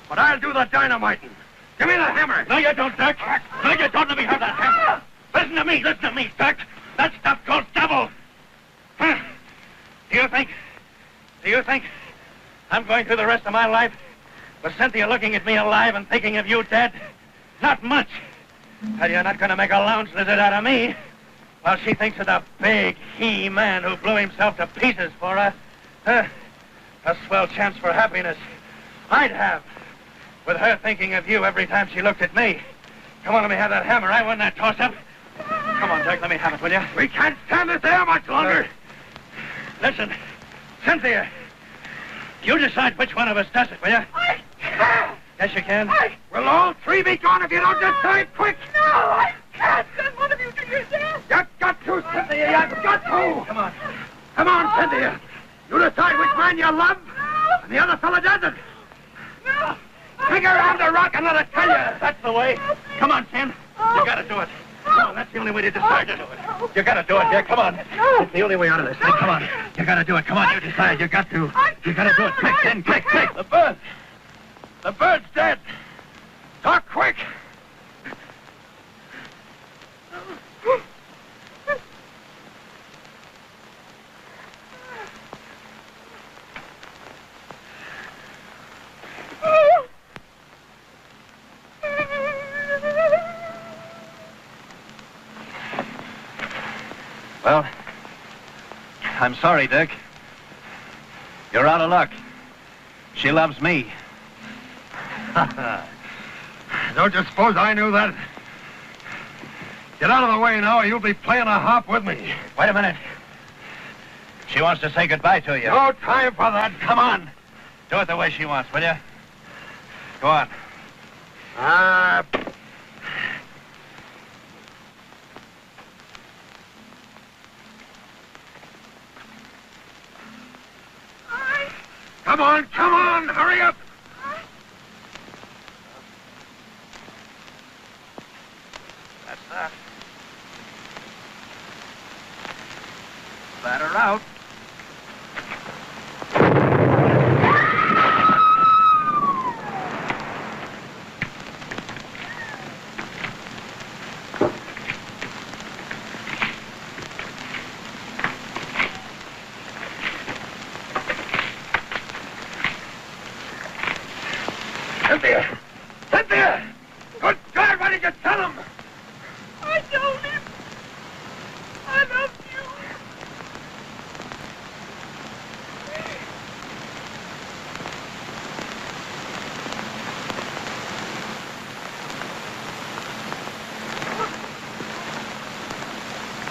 But I'll do the dynamiting. Give me the hammer. No, you don't, Dirk. No, you don't. Let me have that hammer. Listen to me, Dirk. That stuff goes double. Huh? Do you think I'm going through the rest of my life with Cynthia looking at me alive and thinking of you dead? Not much. Well, you're not going to make a lounge lizard out of me. While she thinks of the big he-man who blew himself to pieces for her. A swell chance for happiness I'd have with her thinking of you every time she looked at me. Come on, let me have that hammer. I won that toss-up. Come on, Dirk, let me have it, will you? We can't stand this air much longer. Listen, Cynthia, you decide which one of us does it, will you? I can't. Yes, you can. We'll all three be gone if you don't decide quick. No, I can't send one of you to your death. You've got to, Cynthia. You've got to. Come on. Come on, Cynthia. You decide which man you love, and the other fella doesn't. No. Figure around the rock and let it tell you. That's the way. Come on, Sam. You gotta do it. Come on, that's the only way to decide to do it. You gotta do it, yeah, come on. It's the only way out of this thing. Come on. You gotta do it. Come on, you decide. You got to. You gotta do it. Quick, Sam, quick. The bird. The bird's dead. Talk quick. Well, I'm sorry, Dirk. You're out of luck. She loves me. Don't you suppose I knew that? Get out of the way now, or you'll be playing a harp with me. Wait a minute. She wants to say goodbye to you. No time for that. Come on. Do it the way she wants, will you? Go on. Come on, hurry up. That's that. Let her out. Cynthia! Good God, why did you tell him? I told him. I love you.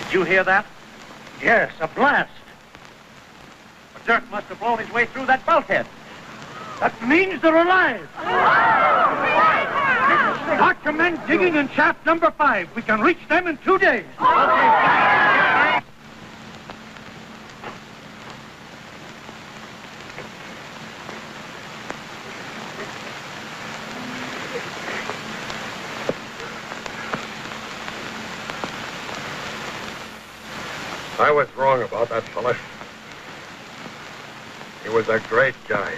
Did you hear that? Yes, a blast. But Dirk must have blown his way through that bulkhead. That means they're alive. Start your men digging in shaft number 5. We can reach them in 2 days. I was wrong about that fella. He was a great guy.